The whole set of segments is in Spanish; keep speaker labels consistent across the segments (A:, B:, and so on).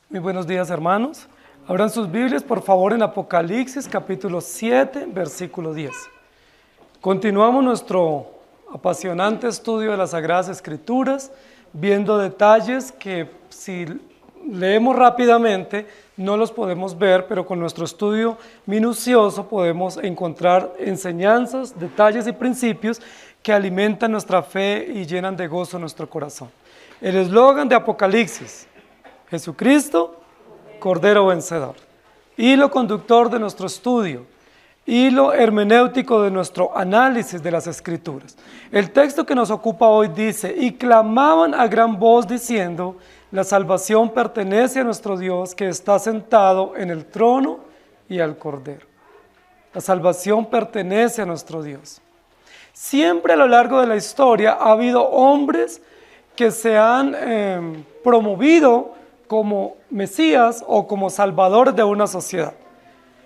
A: Muy buenos días, hermanos. Abran sus Biblias, por favor, en Apocalipsis, capítulo 7, versículo 10. Continuamos nuestro apasionante estudio de las Sagradas Escrituras, viendo detalles que si leemos rápidamente no los podemos ver, pero con nuestro estudio minucioso podemos encontrar enseñanzas, detalles y principios que alimentan nuestra fe y llenan de gozo nuestro corazón. El eslogan de Apocalipsis: Jesucristo, Cordero Vencedor. Hilo conductor de nuestro estudio, hilo hermenéutico de nuestro análisis de las Escrituras. El texto que nos ocupa hoy dice: y clamaban a gran voz diciendo, la salvación pertenece a nuestro Dios que está sentado en el trono y al Cordero. La salvación pertenece a nuestro Dios. Siempre a lo largo de la historia ha habido hombres que se han promovido como Mesías o como salvadores de una sociedad.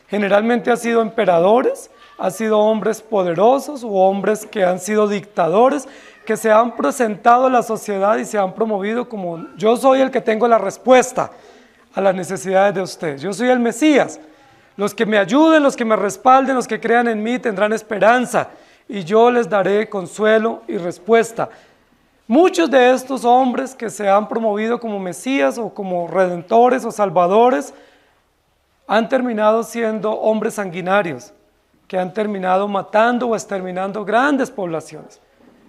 A: Generalmente han sido emperadores, han sido hombres poderosos o hombres que han sido dictadores, que se han presentado a la sociedad y se han promovido como: yo soy el que tengo la respuesta a las necesidades de ustedes, yo soy el Mesías, los que me ayuden, los que me respalden, los que crean en mí tendrán esperanza y yo les daré consuelo y respuesta. Muchos de estos hombres que se han promovido como Mesías o como redentores o salvadores han terminado siendo hombres sanguinarios, que han terminado matando o exterminando grandes poblaciones.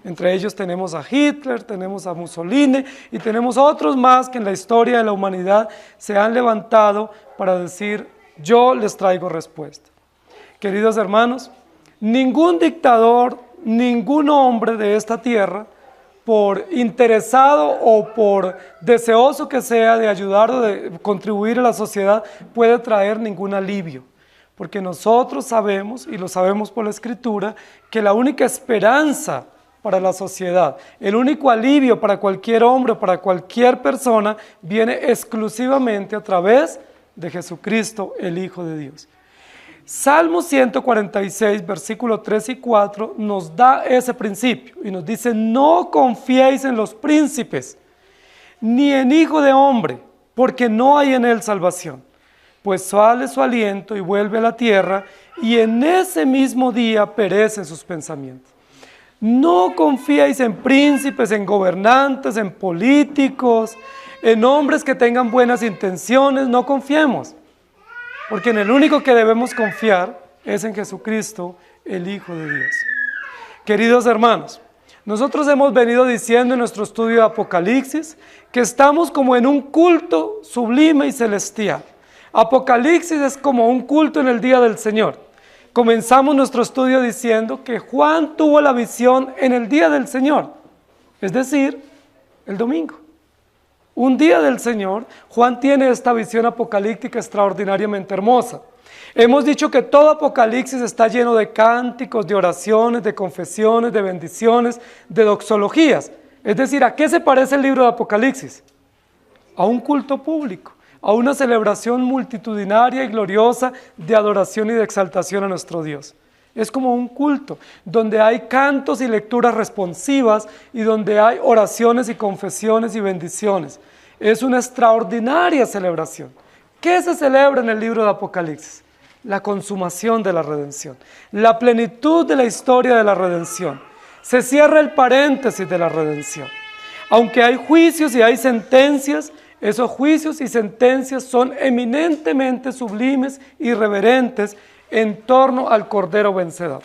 A: Entre ellos tenemos a Hitler, tenemos a Mussolini y tenemos otros más que en la historia de la humanidad se han levantado para decir: yo les traigo respuesta. Queridos hermanos, ningún dictador, ningún hombre de esta tierra, por interesado o por deseoso que sea de ayudar o de contribuir a la sociedad, puede traer ningún alivio. Porque nosotros sabemos, y lo sabemos por la Escritura, que la única esperanza para la sociedad, el único alivio para cualquier hombre o para cualquier persona, viene exclusivamente a través de Jesucristo, el Hijo de Dios. Salmo 146, versículos 3 y 4 nos da ese principio y nos dice: no confiéis en los príncipes, ni en hijo de hombre, porque no hay en él salvación, pues sale su aliento y vuelve a la tierra, y en ese mismo día perecen sus pensamientos. No confiéis en príncipes, en gobernantes, en políticos, en hombres que tengan buenas intenciones, no confiemos. Porque en el único que debemos confiar es en Jesucristo, el Hijo de Dios. Queridos hermanos, nosotros hemos venido diciendo en nuestro estudio de Apocalipsis que estamos como en un culto sublime y celestial. Apocalipsis es como un culto en el día del Señor. Comenzamos nuestro estudio diciendo que Juan tuvo la visión en el día del Señor, es decir, el domingo. Un día del Señor, Juan tiene esta visión apocalíptica extraordinariamente hermosa. Hemos dicho que todo Apocalipsis está lleno de cánticos, de oraciones, de confesiones, de bendiciones, de doxologías. Es decir, ¿a qué se parece el libro de Apocalipsis? A un culto público, a una celebración multitudinaria y gloriosa de adoración y de exaltación a nuestro Dios. Es como un culto, donde hay cantos y lecturas responsivas y donde hay oraciones y confesiones y bendiciones. Es una extraordinaria celebración. ¿Qué se celebra en el libro de Apocalipsis? La consumación de la redención, la plenitud de la historia de la redención. Se cierra el paréntesis de la redención. Aunque hay juicios y hay sentencias, esos juicios y sentencias son eminentemente sublimes y reverentes en torno al Cordero Vencedor.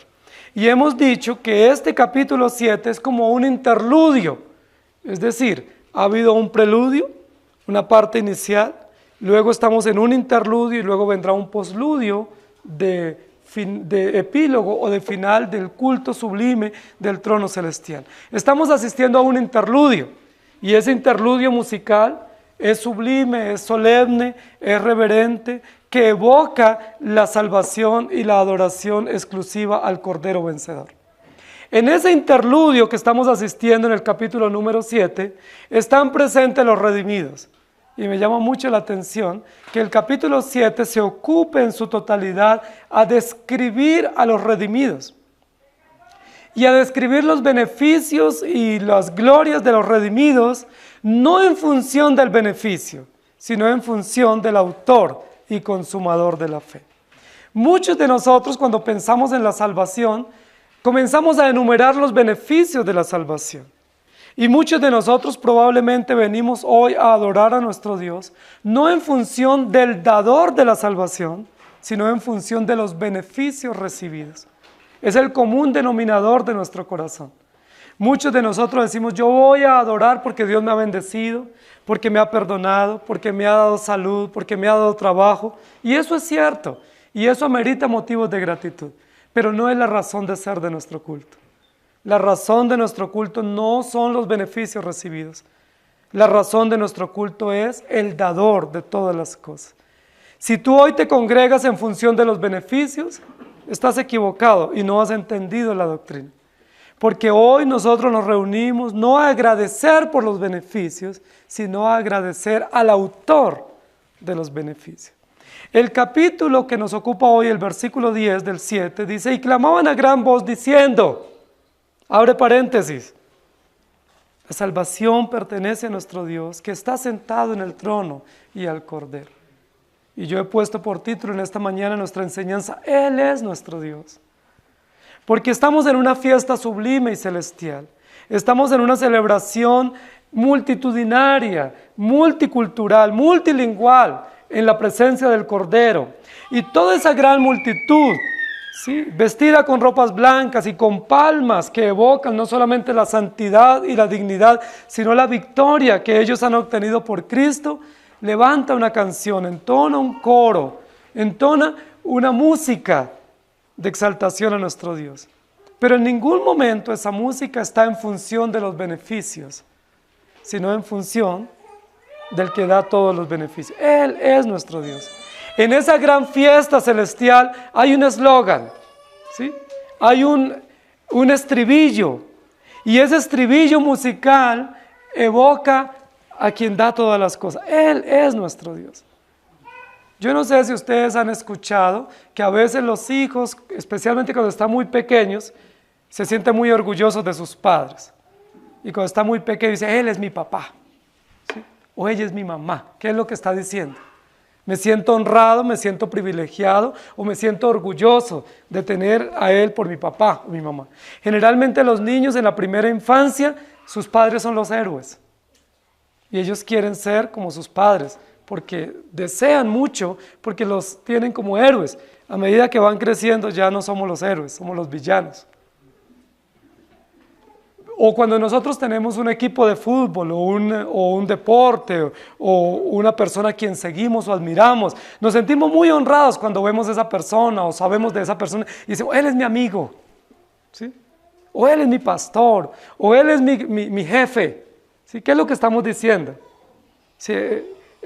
A: Y hemos dicho que este capítulo 7 es como un interludio, es decir, ha habido un preludio, una parte inicial, luego estamos en un interludio y luego vendrá un posludio de epílogo o de final del culto sublime del trono celestial. Estamos asistiendo a un interludio y ese interludio musical es sublime, es solemne, es reverente, que evoca la salvación y la adoración exclusiva al Cordero Vencedor. En ese interludio que estamos asistiendo en el capítulo número 7, están presentes los redimidos. Y me llama mucho la atención que el capítulo 7 se ocupe en su totalidad a describir a los redimidos y a describir los beneficios y las glorias de los redimidos, no en función del beneficio, sino en función del autor y consumador de la fe. Muchos de nosotros, cuando pensamos en la salvación, comenzamos a enumerar los beneficios de la salvación. Y muchos de nosotros probablemente venimos hoy a adorar a nuestro Dios, no en función del dador de la salvación, sino en función de los beneficios recibidos. Es el común denominador de nuestro corazón. Muchos de nosotros decimos, yo voy a adorar porque Dios me ha bendecido, porque me ha perdonado, porque me ha dado salud, porque me ha dado trabajo. Y eso es cierto, y eso amerita motivos de gratitud, pero no es la razón de ser de nuestro culto. La razón de nuestro culto no son los beneficios recibidos. La razón de nuestro culto es el dador de todas las cosas. Si tú hoy te congregas en función de los beneficios, estás equivocado y no has entendido la doctrina. Porque hoy nosotros nos reunimos no a agradecer por los beneficios, sino a agradecer al autor de los beneficios. El capítulo que nos ocupa hoy, el versículo 10 del 7, dice, y clamaban a gran voz diciendo, abre paréntesis, la salvación pertenece a nuestro Dios, que está sentado en el trono y al Cordero. Y yo he puesto por título en esta mañana nuestra enseñanza, Él es nuestro Dios. Porque estamos en una fiesta sublime y celestial. Estamos en una celebración multitudinaria, multicultural, multilingüal, en la presencia del Cordero. Y toda esa gran multitud, ¿sí?, vestida con ropas blancas y con palmas que evocan no solamente la santidad y la dignidad, sino la victoria que ellos han obtenido por Cristo, levanta una canción, entona un coro, entona una música de exaltación a nuestro Dios. Pero en ningún momento esa música está en función de los beneficios, sino en función del que da todos los beneficios. Él es nuestro Dios. En esa gran fiesta celestial hay un eslogan, ¿sí? Hay un estribillo, y ese estribillo musical evoca a quien da todas las cosas. Él es nuestro Dios. Yo no sé si ustedes han escuchado que a veces los hijos, especialmente cuando están muy pequeños, se sienten muy orgullosos de sus padres. Y cuando está muy pequeño dice, él es mi papá, ¿sí?, o ella es mi mamá. ¿Qué es lo que está diciendo? Me siento honrado, me siento privilegiado o me siento orgulloso de tener a él por mi papá o mi mamá. Generalmente los niños en la primera infancia, sus padres son los héroes. Y ellos quieren ser como sus padres, porque desean mucho, porque los tienen como héroes. A medida que van creciendo ya no somos los héroes, somos los villanos. O cuando nosotros tenemos un equipo de fútbol o un deporte o una persona a quien seguimos o admiramos, nos sentimos muy honrados cuando vemos a esa persona o sabemos de esa persona y decimos, él es mi amigo, ¿sí?, o él es mi pastor, o él es mi jefe, ¿sí? ¿Qué es lo que estamos diciendo? ¿Sí?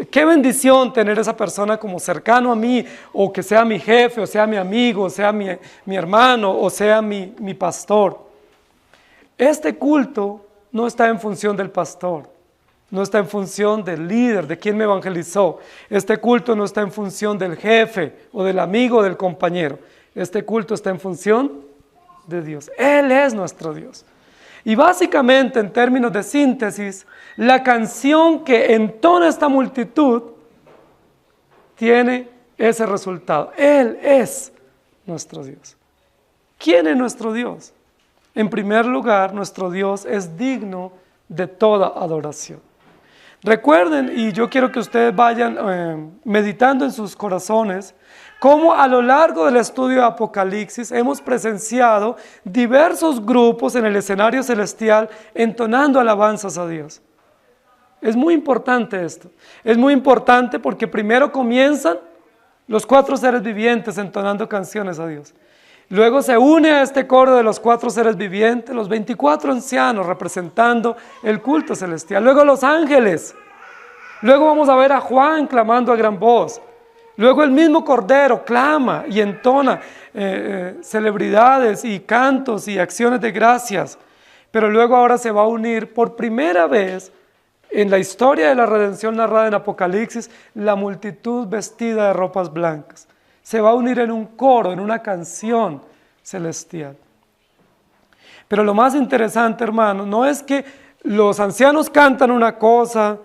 A: Qué bendición tener esa persona como cercano a mí, o que sea mi jefe, o sea mi amigo, o sea mi hermano, o sea mi pastor. Este culto no está en función del pastor, no está en función del líder, de quien me evangelizó. Este culto no está en función del jefe, o del amigo, o del compañero. Este culto está en función de Dios. Él es nuestro Dios. Y básicamente, en términos de síntesis, la canción que entona esta multitud tiene ese resultado. Él es nuestro Dios. ¿Quién es nuestro Dios? En primer lugar, nuestro Dios es digno de toda adoración. Recuerden, y yo quiero que ustedes vayan meditando en sus corazones, cómo a lo largo del estudio de Apocalipsis hemos presenciado diversos grupos en el escenario celestial entonando alabanzas a Dios. Es muy importante esto. Es muy importante porque primero comienzan los 4 seres vivientes entonando canciones a Dios. Luego se une a este coro de los 4 seres vivientes, los 24 ancianos representando el culto celestial. Luego los ángeles. Luego vamos a ver a Juan clamando a gran voz. Luego el mismo Cordero clama y entona celebridades y cantos y acciones de gracias. Pero luego ahora se va a unir por primera vez en la historia de la redención narrada en Apocalipsis, la multitud vestida de ropas blancas. Se va a unir en un coro, en una canción celestial. Pero lo más interesante, hermanos, no es que los ancianos cantan una cosa,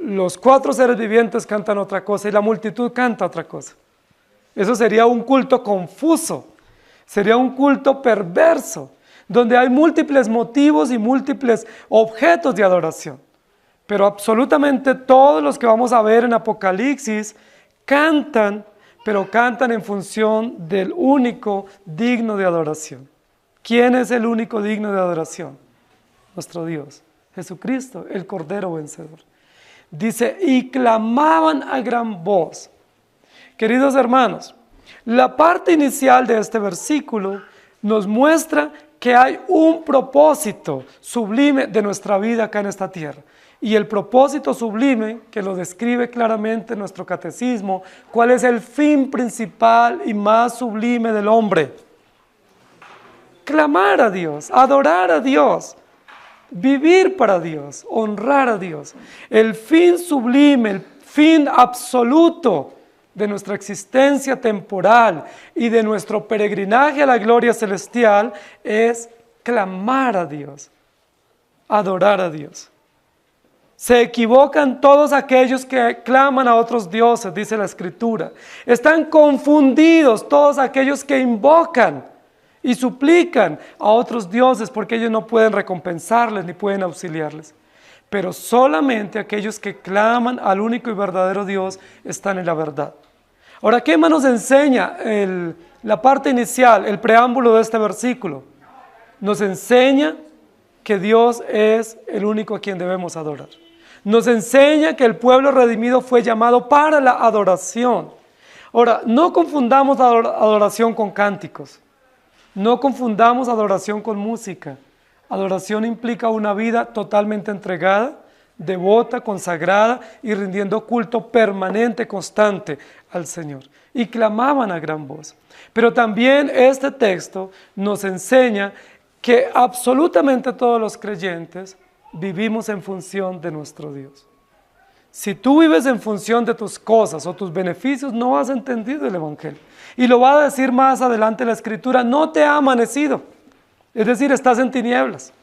A: los 4 seres vivientes cantan otra cosa y la multitud canta otra cosa. Eso sería un culto confuso, sería un culto perverso, donde hay múltiples motivos y múltiples objetos de adoración. Pero absolutamente todos los que vamos a ver en Apocalipsis cantan, pero cantan en función del único digno de adoración. ¿Quién es el único digno de adoración? Nuestro Dios, Jesucristo, el Cordero vencedor. Dice, y clamaban a gran voz. Queridos hermanos, la parte inicial de este versículo nos muestra que hay un propósito sublime de nuestra vida acá en esta tierra. Y el propósito sublime, que lo describe claramente nuestro catecismo, ¿cuál es el fin principal y más sublime del hombre? Clamar a Dios, adorar a Dios, vivir para Dios, honrar a Dios. El fin sublime, el fin absoluto de nuestra existencia temporal y de nuestro peregrinaje a la gloria celestial es clamar a Dios, adorar a Dios. Se equivocan todos aquellos que claman a otros dioses, dice la Escritura. Están confundidos todos aquellos que invocan y suplican a otros dioses porque ellos no pueden recompensarles ni pueden auxiliarles. Pero solamente aquellos que claman al único y verdadero Dios están en la verdad. Ahora, ¿qué más nos enseña la parte inicial, el preámbulo de este versículo? Nos enseña que Dios es el único a quien debemos adorar. Nos enseña que el pueblo redimido fue llamado para la adoración. Ahora, no confundamos adoración con cánticos. No confundamos adoración con música. Adoración implica una vida totalmente entregada, devota, consagrada y rindiendo culto permanente, constante al Señor. Y clamaban a gran voz. Pero también este texto nos enseña que absolutamente todos los creyentes vivimos en función de nuestro Dios. Si tú vives en función de tus cosas o tus beneficios, no has entendido el Evangelio. Y lo va a decir más adelante la Escritura, no te ha amanecido. Es decir, estás en tinieblas.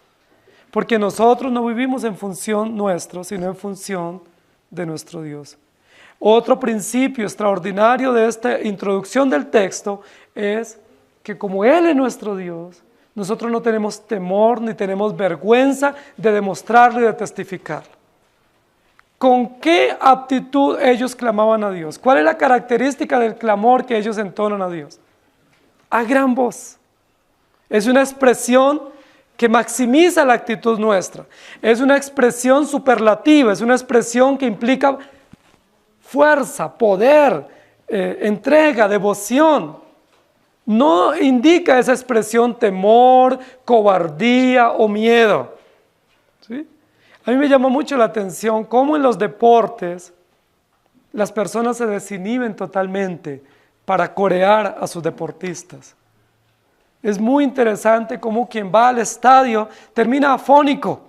A: Porque nosotros no vivimos en función nuestro, sino en función de nuestro Dios. Otro principio extraordinario de esta introducción del texto es que como Él es nuestro Dios, nosotros no tenemos temor ni tenemos vergüenza de demostrarlo y de testificarlo. ¿Con qué aptitud ellos clamaban a Dios? ¿Cuál es la característica del clamor que ellos entonan a Dios? A gran voz. Es una expresión que maximiza la actitud nuestra. Es una expresión superlativa, es una expresión que implica fuerza, poder, entrega, devoción. No indica esa expresión temor, cobardía o miedo. ¿Sí? A mí me llama mucho la atención cómo en los deportes las personas se desinhiben totalmente para corear a sus deportistas. Es muy interesante cómo quien va al estadio termina afónico,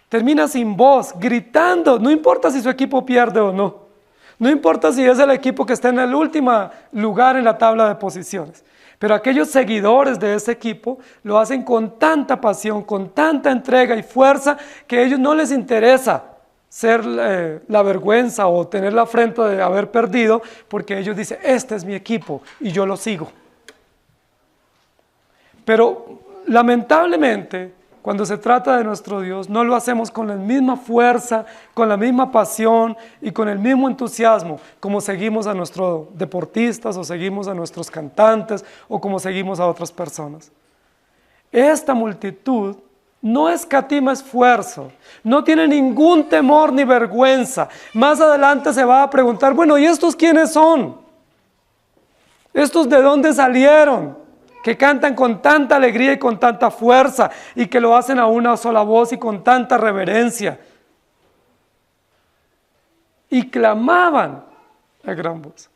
A: termina sin voz, gritando, no importa si su equipo pierde o no. No importa si es el equipo que está en el último lugar en la tabla de posiciones, pero aquellos seguidores de ese equipo lo hacen con tanta pasión, con tanta entrega y fuerza que a ellos no les interesa ser la vergüenza o tener la afrenta de haber perdido, porque ellos dicen, este es mi equipo y yo lo sigo. Pero lamentablemente, cuando se trata de nuestro Dios, no lo hacemos con la misma fuerza, con la misma pasión y con el mismo entusiasmo como seguimos a nuestros deportistas o seguimos a nuestros cantantes o como seguimos a otras personas. Esta multitud no escatima esfuerzo, no tiene ningún temor ni vergüenza. Más adelante se va a preguntar, bueno, ¿y estos quiénes son? ¿Estos de dónde salieron? Que cantan con tanta alegría y con tanta fuerza y que lo hacen a una sola voz y con tanta reverencia. Y clamaban a gran voz.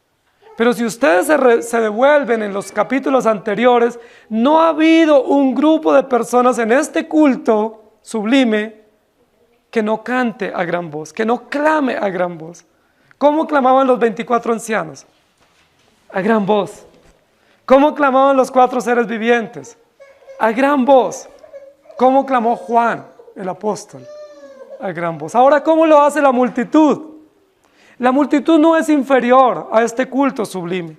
A: Pero si ustedes se devuelven en los capítulos anteriores, no ha habido un grupo de personas en este culto sublime que no cante a gran voz, que no clame a gran voz. ¿Cómo clamaban los 24 ancianos? A gran voz. ¿Cómo clamaban los 4 seres vivientes? A gran voz. ¿Cómo clamó Juan, el apóstol? a gran voz. Ahora, ¿cómo lo hace la multitud? La multitud no es inferior a este culto sublime.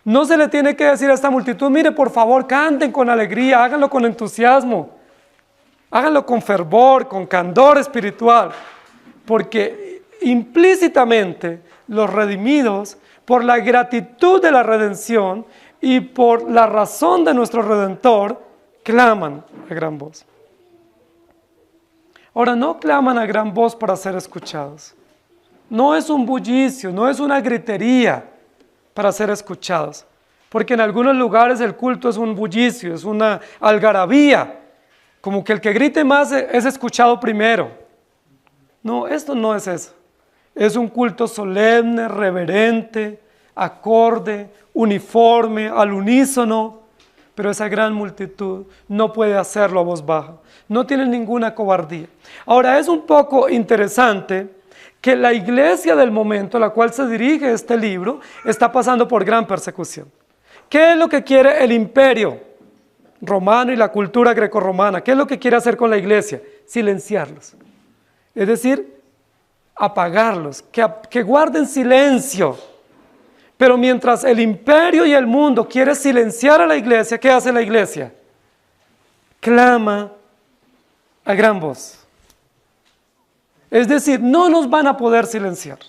A: No se le tiene que decir a esta multitud, mire, por favor, canten con alegría, háganlo con entusiasmo, háganlo con fervor, con candor espiritual, porque implícitamente los redimidos, por la gratitud de la redención y por la razón de nuestro Redentor, claman a gran voz. Ahora, no claman a gran voz para ser escuchados. No es un bullicio, no es una gritería para ser escuchados. Porque en algunos lugares el culto es un bullicio, es una algarabía. Como que el que grite más es escuchado primero. No, esto no es eso. Es un culto solemne, reverente, acorde, uniforme, al unísono. Pero esa gran multitud no puede hacerlo a voz baja. No tiene ninguna cobardía. Ahora, es un poco interesante que la iglesia del momento a la cual se dirige este libro está pasando por gran persecución. ¿Qué es lo que quiere el imperio romano y la cultura grecorromana? ¿Qué es lo que quiere hacer con la iglesia? Silenciarlos. Es decir, apagarlos, que guarden silencio. Pero mientras el imperio y el mundo quiere silenciar a la iglesia, ¿qué hace la iglesia? Clama a gran voz. Es decir, no nos van a poder silenciar.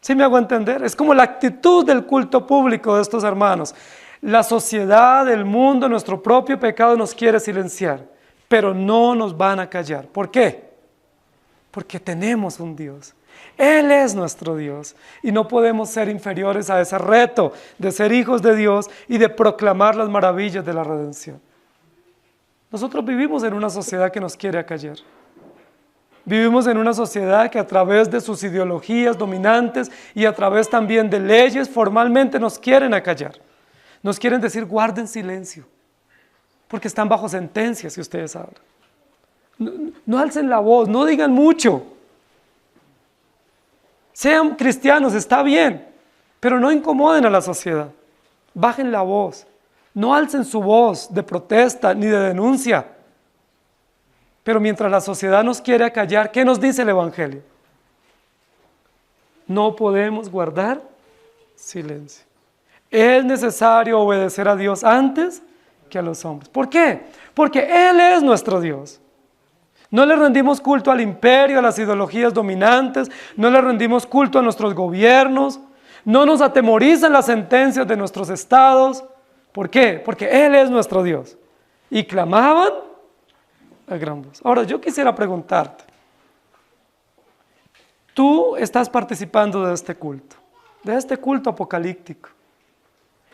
A: ¿Sí me hago entender? Es como la actitud del culto público de estos hermanos. La sociedad, el mundo, nuestro propio pecado nos quiere silenciar, pero no nos van a callar. ¿Por qué? Porque tenemos un Dios. Él es nuestro Dios y no podemos ser inferiores a ese reto de ser hijos de Dios y de proclamar las maravillas de la redención. Nosotros vivimos en una sociedad que nos quiere acallar. Vivimos en una sociedad que a través de sus ideologías dominantes y a través también de leyes formalmente nos quieren acallar. Nos quieren decir guarden silencio, porque están bajo sentencia si ustedes hablan. No alcen la voz, no digan mucho. Sean cristianos, está bien, pero no incomoden a la sociedad. Bajen la voz, no alcen su voz de protesta ni de denuncia. Pero mientras la sociedad nos quiere acallar, ¿qué nos dice el Evangelio? No podemos guardar silencio. Es necesario obedecer a Dios antes que a los hombres. ¿Por qué? Porque Él es nuestro Dios. No le rendimos culto al imperio, a las ideologías dominantes, no le rendimos culto a nuestros gobiernos, no nos atemorizan las sentencias de nuestros estados. ¿Por qué? Porque Él es nuestro Dios. Y clamaban a gran voz. Ahora, yo quisiera preguntarte, tú estás participando de este culto apocalíptico.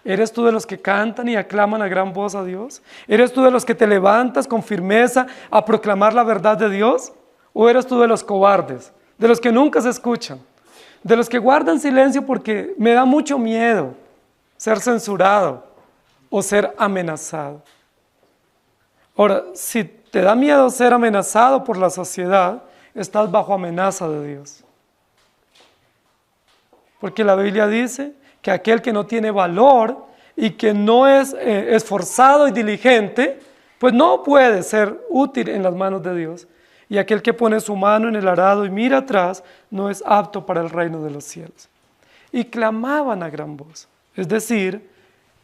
A: ¿Eres tú de los que cantan y aclaman a gran voz a Dios? ¿Eres tú de los que te levantas con firmeza a proclamar la verdad de Dios? ¿O eres tú de los cobardes, de los que nunca se escuchan, de los que guardan silencio porque me da mucho miedo ser censurado o ser amenazado? Ahora, si te da miedo ser amenazado por la sociedad, estás bajo amenaza de Dios. Porque la Biblia dice que aquel que no tiene valor y que no es esforzado y diligente, pues no puede ser útil en las manos de Dios. Y aquel que pone su mano en el arado y mira atrás, no es apto para el reino de los cielos. Y clamaban a gran voz. Es decir,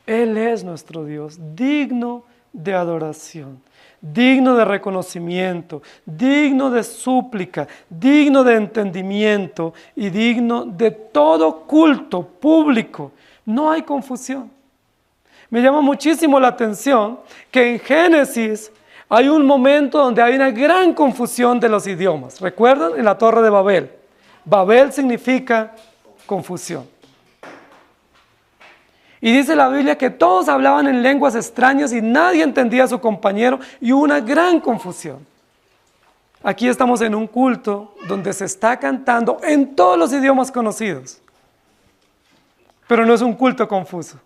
A: Él es nuestro Dios, digno de adoración, digno de reconocimiento, digno de súplica, digno de entendimiento y digno de todo culto público. No hay confusión. Me llama muchísimo la atención que en Génesis hay un momento donde hay una gran confusión de los idiomas. ¿Recuerdan? En la Torre de Babel. Babel significa confusión. Y dice la Biblia que todos hablaban en lenguas extrañas y nadie entendía a su compañero y hubo una gran confusión. Aquí estamos en un culto donde se está cantando en todos los idiomas conocidos. Pero no es un culto confuso.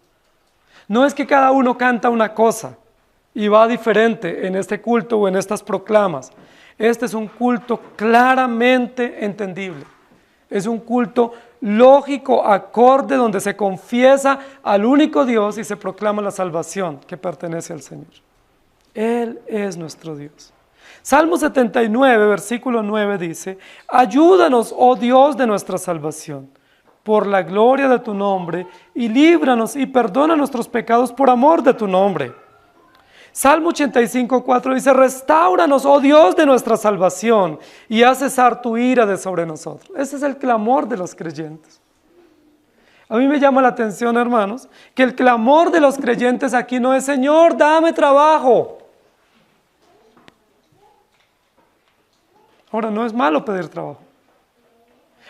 A: No es que cada uno canta una cosa y va diferente en este culto o en estas proclamas. Este es un culto claramente entendible. Es un culto lógico, acorde, donde se confiesa al único Dios y se proclama la salvación que pertenece al Señor. Él es nuestro Dios. Salmo 79, versículo 9 dice, ayúdanos, oh Dios de nuestra salvación, por la gloria de tu nombre, y líbranos y perdona nuestros pecados por amor de tu nombre. Salmo 85, 4 dice, restáuranos, oh Dios de nuestra salvación, y haz cesar tu ira de sobre nosotros. Ese es el clamor de los creyentes. A mí me llama la atención, hermanos, que el clamor de los creyentes aquí no es, Señor, dame trabajo. Ahora, no es malo pedir trabajo.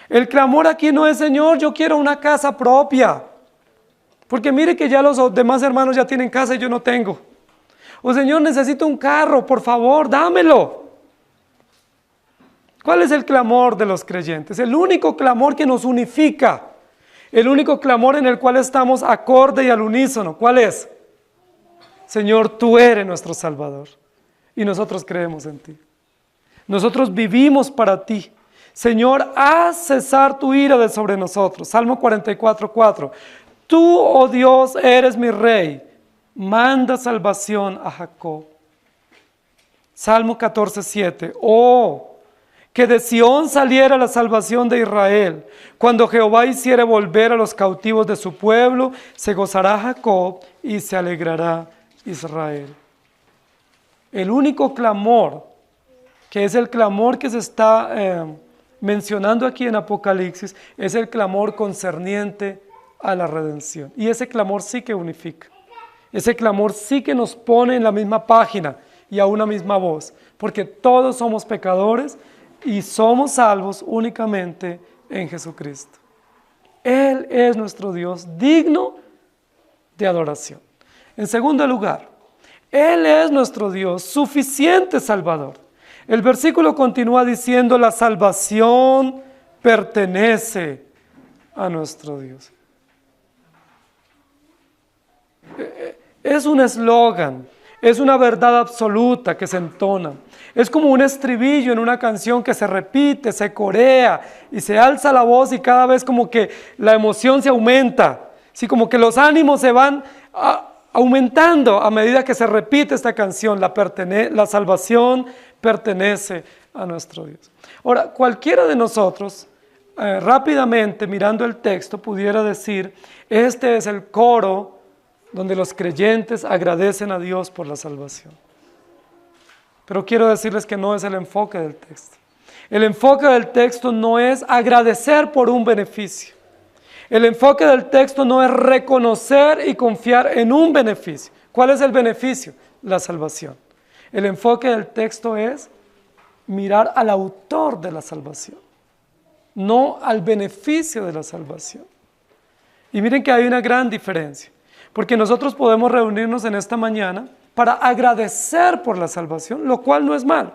A: El clamor aquí no es, Señor, yo quiero una casa propia. Porque mire que ya los demás hermanos ya tienen casa y yo no tengo. O Señor, necesito un carro, por favor, dámelo. ¿Cuál es el clamor de los creyentes? El único clamor que nos unifica. El único clamor en el cual estamos acorde y al unísono. ¿Cuál es? Señor, tú eres nuestro Salvador. Y nosotros creemos en ti. Nosotros vivimos para ti. Señor, haz cesar tu ira de sobre nosotros. Salmo 44, 4. Tú, oh Dios, eres mi rey. Manda salvación a Jacob. Salmo 14, 7. Oh, que de Sión saliera la salvación de Israel. Cuando Jehová hiciere volver a los cautivos de su pueblo, se gozará Jacob y se alegrará Israel. El único clamor, que es el clamor que se está mencionando aquí en Apocalipsis, es el clamor concerniente a la redención. Y ese clamor sí que unifica. Ese clamor sí que nos pone en la misma página y a una misma voz, porque todos somos pecadores y somos salvos únicamente en Jesucristo. Él es nuestro Dios digno de adoración. En segundo lugar, Él es nuestro Dios suficiente Salvador. El versículo continúa diciendo, la salvación pertenece a nuestro Dios. Es un eslogan, es una verdad absoluta que se entona. Es como un estribillo en una canción que se repite, se corea y se alza la voz y cada vez como que la emoción se aumenta. Sí, como que los ánimos se van aumentando a medida que se repite esta canción. La salvación pertenece a nuestro Dios. Ahora, cualquiera de nosotros, rápidamente mirando el texto, pudiera decir, este es el coro donde los creyentes agradecen a Dios por la salvación. Pero quiero decirles que no es el enfoque del texto. El enfoque del texto no es agradecer por un beneficio. El enfoque del texto no es reconocer y confiar en un beneficio. ¿Cuál es el beneficio? La salvación. El enfoque del texto es mirar al autor de la salvación, no al beneficio de la salvación. Y miren que hay una gran diferencia. Porque nosotros podemos reunirnos en esta mañana para agradecer por la salvación, lo cual no es mal.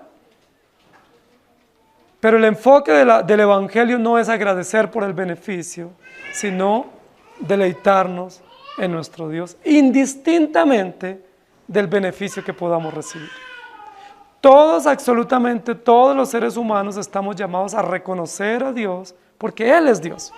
A: Pero el enfoque del Evangelio no es agradecer por el beneficio, sino deleitarnos en nuestro Dios, indistintamente del beneficio que podamos recibir. Todos, absolutamente todos los seres humanos estamos llamados a reconocer a Dios porque Él es Dios.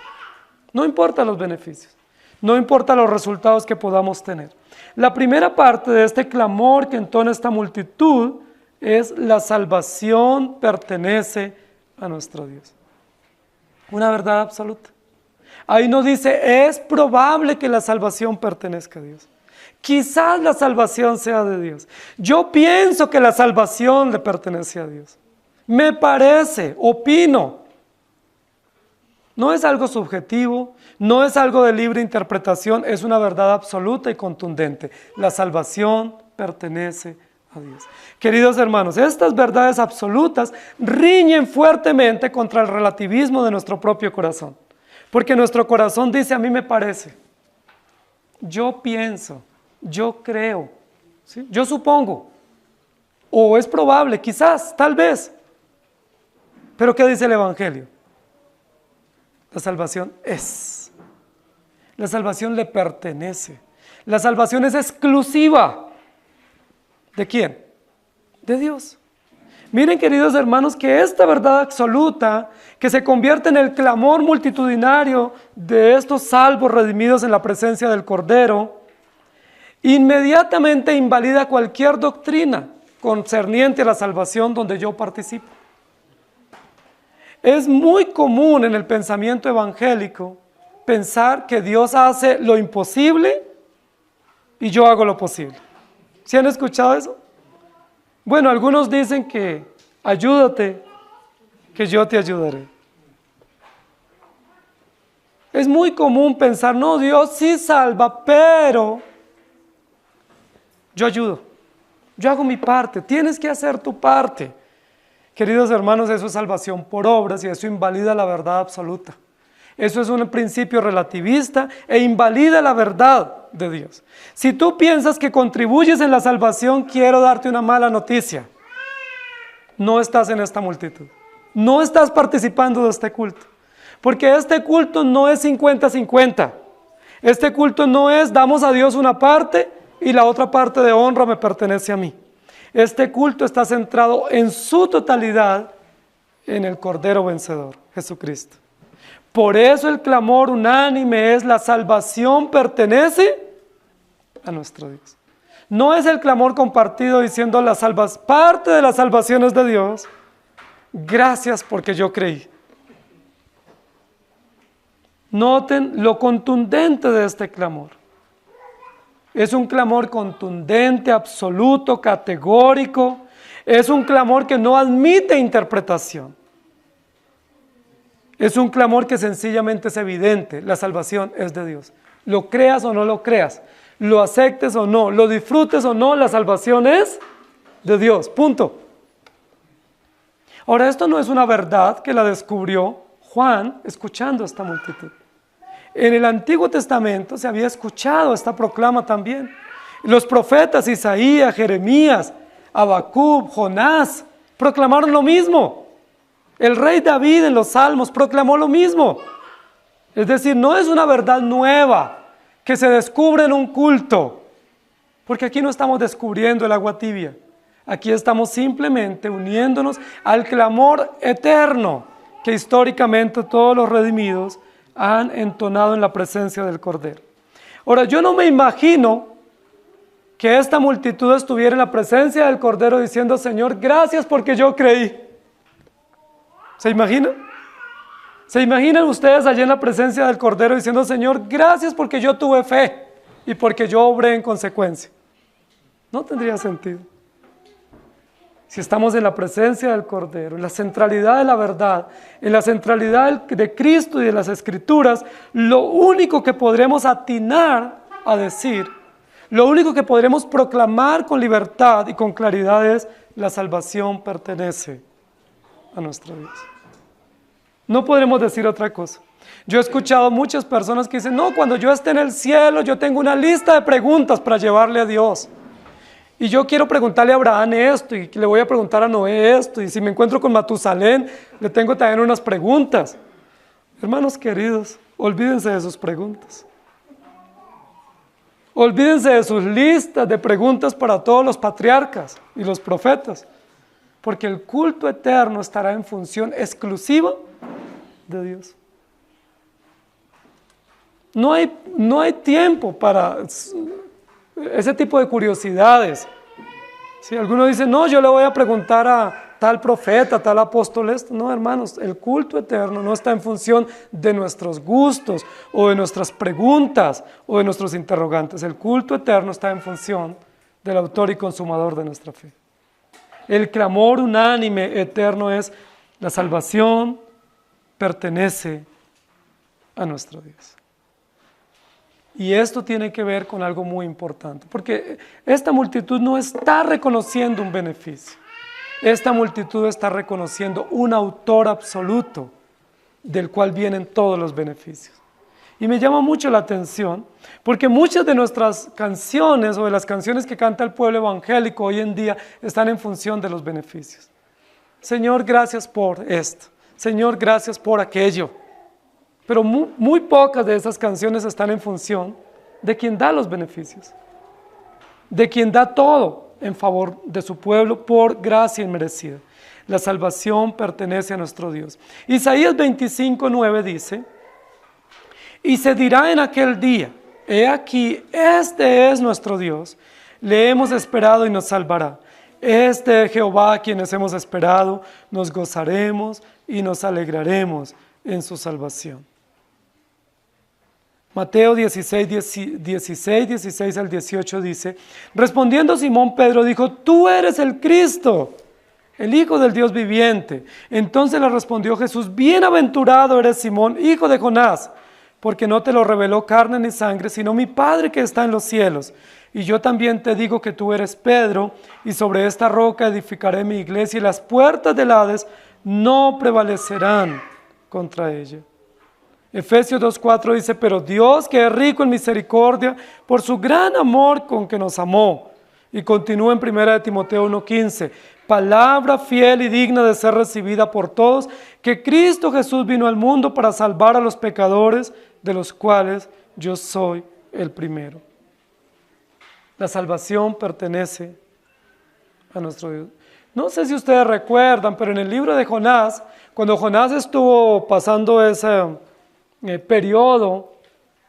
A: No importa los beneficios. No importa los resultados que podamos tener. La primera parte de este clamor que entona esta multitud es la salvación pertenece a nuestro Dios. Una verdad absoluta. Ahí no dice, es probable que la salvación pertenezca a Dios. Quizás la salvación sea de Dios. Yo pienso que la salvación le pertenece a Dios. Me parece, opino. No es algo subjetivo, no es algo de libre interpretación, es una verdad absoluta y contundente. La salvación pertenece a Dios. Queridos hermanos, estas verdades absolutas riñen fuertemente contra el relativismo de nuestro propio corazón. Porque nuestro corazón dice, a mí me parece, yo pienso, yo creo, ¿sí? Yo supongo, o es probable, quizás, tal vez. Pero ¿qué dice el Evangelio? La salvación es. La salvación le pertenece. La salvación es exclusiva. ¿De quién? De Dios. Miren, queridos hermanos, que esta verdad absoluta, que se convierte en el clamor multitudinario de estos salvos redimidos en la presencia del Cordero, inmediatamente invalida cualquier doctrina concerniente a la salvación donde yo participo. Es muy común en el pensamiento evangélico pensar que Dios hace lo imposible y yo hago lo posible. ¿Sí han escuchado eso? Bueno, algunos dicen que ayúdate, que yo te ayudaré. Es muy común pensar, no, Dios sí salva, pero yo ayudo, yo hago mi parte, tienes que hacer tu parte. Queridos hermanos, eso es salvación por obras y eso invalida la verdad absoluta. Eso es un principio relativista e invalida la verdad de Dios. Si tú piensas que contribuyes en la salvación, quiero darte una mala noticia. No estás en esta multitud. No estás participando de este culto. Porque este culto no es 50-50. Este culto no es damos a Dios una parte y la otra parte de honra me pertenece a mí. Este culto está centrado en su totalidad en el Cordero Vencedor, Jesucristo. Por eso el clamor unánime es: la salvación pertenece a nuestro Dios. No es el clamor compartido diciendo parte de la salvación es de Dios, gracias porque yo creí. Noten lo contundente de este clamor. Es un clamor contundente, absoluto, categórico. Es un clamor que no admite interpretación. Es un clamor que sencillamente es evidente. La salvación es de Dios. Lo creas o no lo creas, lo aceptes o no, lo disfrutes o no, la salvación es de Dios. Punto. Ahora, esto no es una verdad que la descubrió Juan escuchando a esta multitud. En el Antiguo Testamento se había escuchado esta proclama también. Los profetas Isaías, Jeremías, Habacuc, Jonás proclamaron lo mismo. El rey David en los Salmos proclamó lo mismo. Es decir, no es una verdad nueva que se descubre en un culto, porque aquí no estamos descubriendo el agua tibia. Aquí estamos simplemente uniéndonos al clamor eterno que históricamente todos los redimidos han entonado en la presencia del Cordero. Ahora, yo no me imagino que esta multitud estuviera en la presencia del Cordero diciendo: Señor, gracias porque yo creí. ¿Se imaginan? ¿Se imaginan ustedes allí en la presencia del Cordero diciendo: Señor, gracias porque yo tuve fe y porque yo obré en consecuencia? No tendría sentido. Si estamos en la presencia del Cordero, en la centralidad de la verdad, en la centralidad de Cristo y de las Escrituras, lo único que podremos atinar a decir, lo único que podremos proclamar con libertad y con claridad es: la salvación pertenece a nuestro Dios. No podremos decir otra cosa. Yo he escuchado muchas personas que dicen: no, cuando yo esté en el cielo, yo tengo una lista de preguntas para llevarle a Dios. Y yo quiero preguntarle a Abraham esto, y le voy a preguntar a Noé esto, y si me encuentro con Matusalén, le tengo también unas preguntas. Hermanos queridos, olvídense de sus preguntas. Olvídense de sus listas de preguntas para todos los patriarcas y los profetas, porque el culto eterno estará en función exclusiva de Dios. No hay tiempo para ese tipo de curiosidades. Si alguno dice: no, yo le voy a preguntar a tal profeta, tal apóstol esto. No, hermanos, el culto eterno no está en función de nuestros gustos o de nuestras preguntas o de nuestros interrogantes. El culto eterno está en función del autor y consumador de nuestra fe. El clamor unánime eterno es: la salvación pertenece a nuestro Dios. Y esto tiene que ver con algo muy importante, porque esta multitud no está reconociendo un beneficio. Esta multitud está reconociendo un autor absoluto del cual vienen todos los beneficios. Y me llama mucho la atención, porque muchas de nuestras canciones o de las canciones que canta el pueblo evangélico hoy en día están en función de los beneficios. Señor, gracias por esto. Señor, gracias por aquello. Pero muy pocas de esas canciones están en función de quien da los beneficios, de quien da todo en favor de su pueblo por gracia inmerecida. La salvación pertenece a nuestro Dios. Isaías 25:9 dice: y se dirá en aquel día: he aquí, este es nuestro Dios, le hemos esperado y nos salvará. Este es Jehová a quienes hemos esperado, nos gozaremos y nos alegraremos en su salvación. Mateo 16 al 18 dice, respondiendo Simón Pedro dijo, tú eres el Cristo, el Hijo del Dios viviente. Entonces le respondió Jesús, bienaventurado eres Simón, hijo de Jonás, porque no te lo reveló carne ni sangre, sino mi Padre que está en los cielos. Y yo también te digo que tú eres Pedro, y sobre esta roca edificaré mi iglesia, y las puertas del Hades no prevalecerán contra ella. Efesios 2:4 dice, pero Dios que es rico en misericordia, por su gran amor con que nos amó. Y continúa en 1 Timoteo 1:15, palabra fiel y digna de ser recibida por todos, que Cristo Jesús vino al mundo para salvar a los pecadores, de los cuales yo soy el primero. La salvación pertenece a nuestro Dios. No sé si ustedes recuerdan, pero en el libro de Jonás, cuando Jonás estuvo pasando ese periodo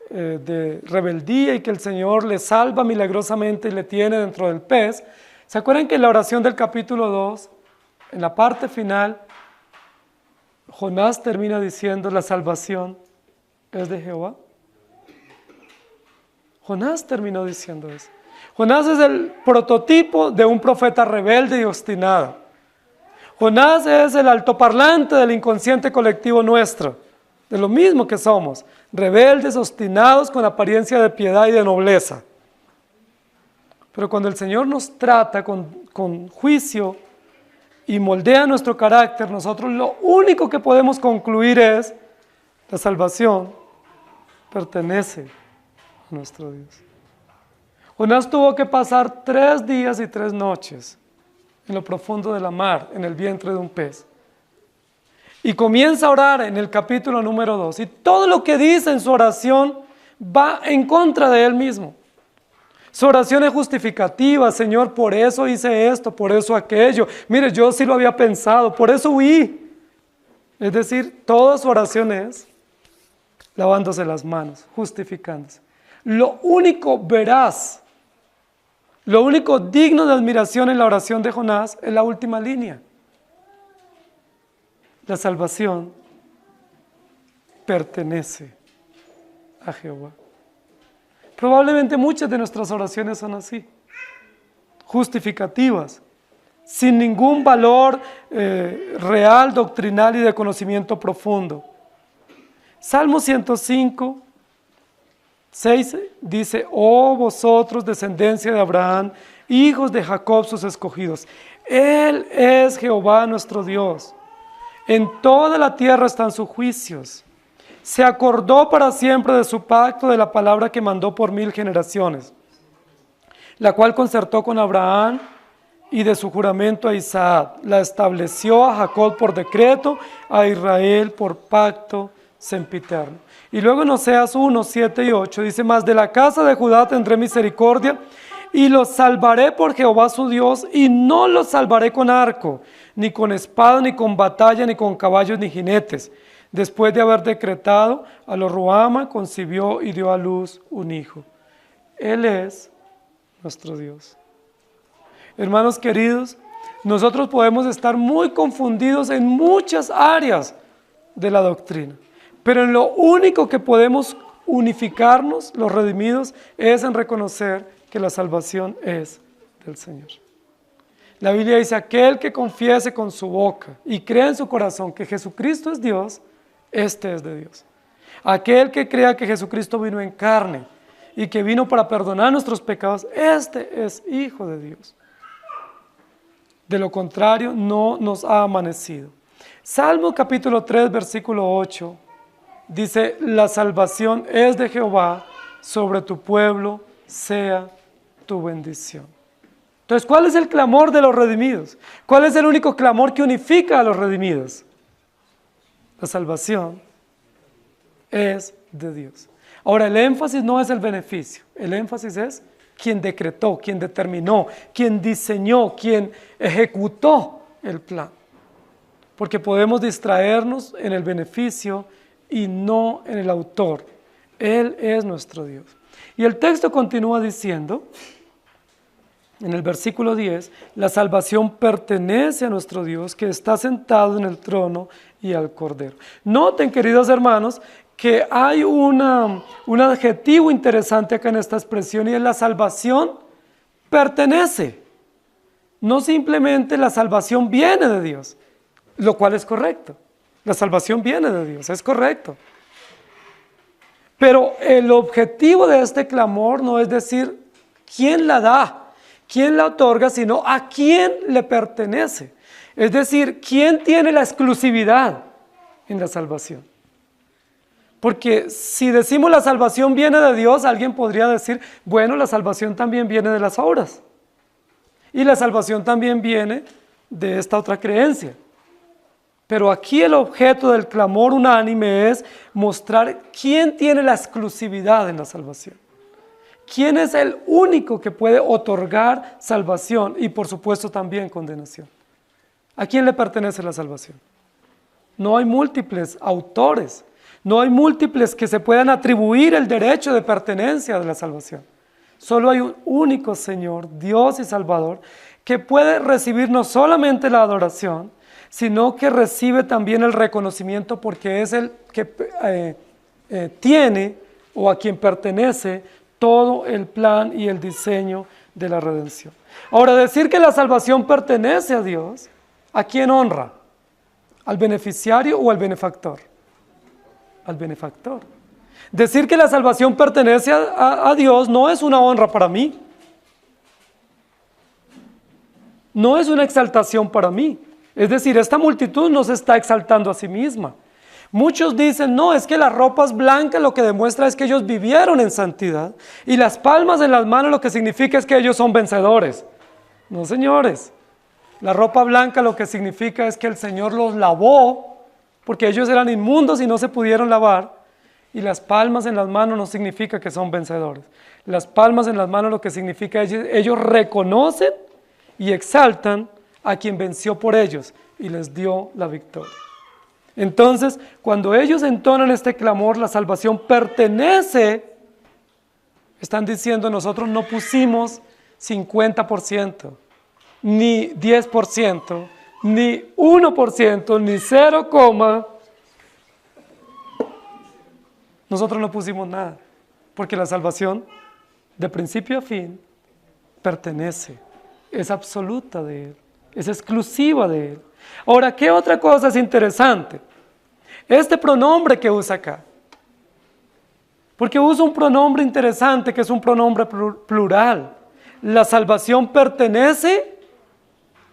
A: de rebeldía y que el Señor le salva milagrosamente y le tiene dentro del pez, ¿se acuerdan que en la oración del capítulo 2, en la parte final, Jonás termina diciendo, la salvación es de Jehová? Jonás terminó diciendo eso. Jonás es el prototipo de un profeta rebelde y obstinado. Jonás es el altoparlante del inconsciente colectivo nuestro, de lo mismo que somos, rebeldes, obstinados, con apariencia de piedad y de nobleza. Pero cuando el Señor nos trata con juicio y moldea nuestro carácter, nosotros lo único que podemos concluir es, la salvación pertenece a nuestro Dios. Jonás tuvo que pasar 3 días y 3 noches en lo profundo de la mar, en el vientre de un pez. Y comienza a orar en el capítulo número 2. Y todo lo que dice en su oración va en contra de él mismo. Su oración es justificativa. Señor, por eso hice esto, por eso aquello. Mire, yo sí lo había pensado, por eso huí. Es decir, toda su oración es lavándose las manos, justificándose. Lo único veraz, lo único digno de admiración en la oración de Jonás es la última línea. La salvación pertenece a Jehová. Probablemente muchas de nuestras oraciones son así, justificativas, sin ningún valor real, doctrinal y de conocimiento profundo. Salmo 105, 6 dice, oh vosotros, descendencia de Abraham, hijos de Jacob, sus escogidos. Él es Jehová nuestro Dios. En toda la tierra están sus juicios. Se acordó para siempre de su pacto, de la palabra que mandó por 1000 generaciones, la cual concertó con Abraham y de su juramento a Isaac. La estableció a Jacob por decreto, a Israel por pacto sempiterno. Y luego en Oseas 1, 7 y 8 dice, mas de la casa de Judá tendré misericordia y los salvaré por Jehová su Dios, y no los salvaré con arco, ni con espada, ni con batalla, ni con caballos, ni jinetes. Después de haber decretado, a lo Ruama concibió y dio a luz un hijo. Él es nuestro Dios. Hermanos queridos, nosotros podemos estar muy confundidos en muchas áreas de la doctrina, pero en lo único que podemos unificarnos, los redimidos, es en reconocer que la salvación es del Señor. La Biblia dice, aquel que confiese con su boca y cree en su corazón que Jesucristo es Dios, este es de Dios. Aquel que crea que Jesucristo vino en carne y que vino para perdonar nuestros pecados, este es hijo de Dios. De lo contrario, no nos ha amanecido. Salmo capítulo 3, versículo 8, dice, la salvación es de Jehová, sobre tu pueblo sea tu bendición. Entonces, ¿cuál es el clamor de los redimidos? ¿Cuál es el único clamor que unifica a los redimidos? La salvación es de Dios. Ahora, el énfasis no es el beneficio, el énfasis es quien decretó, quien determinó, quien diseñó, quien ejecutó el plan. Porque podemos distraernos en el beneficio y no en el autor. Él es nuestro Dios. Y el texto continúa diciendo, en el versículo 10, la salvación pertenece a nuestro Dios que está sentado en el trono y al Cordero. Noten, queridos hermanos, que hay un adjetivo interesante acá en esta expresión y es la salvación pertenece. No simplemente la salvación viene de Dios, lo cual es correcto. La salvación viene de Dios, es correcto. Pero el objetivo de este clamor no es decir quién la da, quién la otorga, sino a quién le pertenece. Es decir, quién tiene la exclusividad en la salvación. Porque si decimos la salvación viene de Dios, alguien podría decir, bueno, la salvación también viene de las obras. Y la salvación también viene de esta otra creencia. Pero aquí el objeto del clamor unánime es mostrar quién tiene la exclusividad en la salvación. ¿Quién es el único que puede otorgar salvación y por supuesto también condenación? ¿A quién le pertenece la salvación? No hay múltiples autores, no hay múltiples que se puedan atribuir el derecho de pertenencia de la salvación. Solo hay un único Señor, Dios y Salvador, que puede recibir no solamente la adoración, sino que recibe también el reconocimiento porque es el que tiene o a quien pertenece todo el plan y el diseño de la redención. Ahora, decir que la salvación pertenece a Dios, ¿a quién honra? ¿Al beneficiario o al benefactor? Al benefactor. Decir que la salvación pertenece a Dios no es una honra para mí. No es una exaltación para mí. Es decir, esta multitud no se está exaltando a sí misma. Muchos dicen, no, es que las ropas blancas lo que demuestra es que ellos vivieron en santidad y las palmas en las manos lo que significa es que ellos son vencedores. No, señores, la ropa blanca lo que significa es que el Señor los lavó porque ellos eran inmundos y no se pudieron lavar, y las palmas en las manos no significa que son vencedores. Las palmas en las manos lo que significa es que ellos reconocen y exaltan a quien venció por ellos y les dio la victoria. Entonces, cuando ellos entonan este clamor, la salvación pertenece, están diciendo, nosotros no pusimos 50%, ni 10%, ni 1%, ni 0, nosotros no pusimos nada, porque la salvación, de principio a fin, pertenece, es absoluta de Él, es exclusiva de Él. Ahora, ¿qué otra cosa es interesante? Este pronombre que usa acá, porque usa un pronombre interesante que es un pronombre plural. La salvación pertenece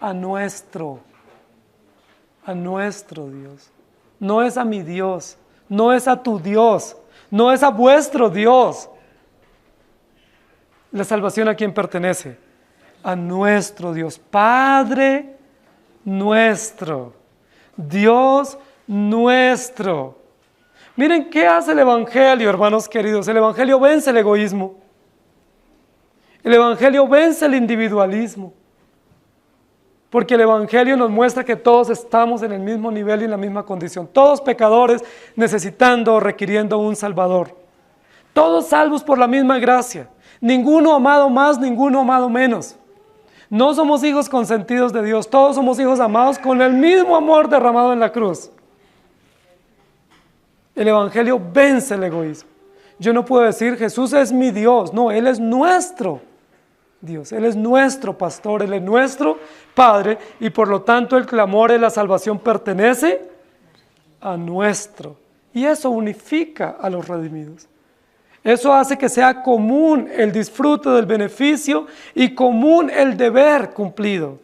A: a nuestro Dios. No es a mi Dios, no es a tu Dios, no es a vuestro Dios. La salvación, ¿a quién pertenece? A nuestro Dios, Padre nuestro, Dios nuestro. Miren qué hace el Evangelio, hermanos queridos. El Evangelio vence el egoísmo. El Evangelio vence el individualismo. Porque el Evangelio nos muestra que todos estamos en el mismo nivel y en la misma condición. Todos pecadores necesitando o requiriendo un Salvador. Todos salvos por la misma gracia. Ninguno amado más, ninguno amado menos. No somos hijos consentidos de Dios. Todos somos hijos amados con el mismo amor derramado en la cruz. El Evangelio vence el egoísmo. Yo no puedo decir Jesús es mi Dios. No, Él es nuestro Dios. Él es nuestro pastor. Él es nuestro Padre. Y por lo tanto el clamor de la salvación pertenece a nuestro. Y eso unifica a los redimidos. Eso hace que sea común el disfrute del beneficio y común el deber cumplido.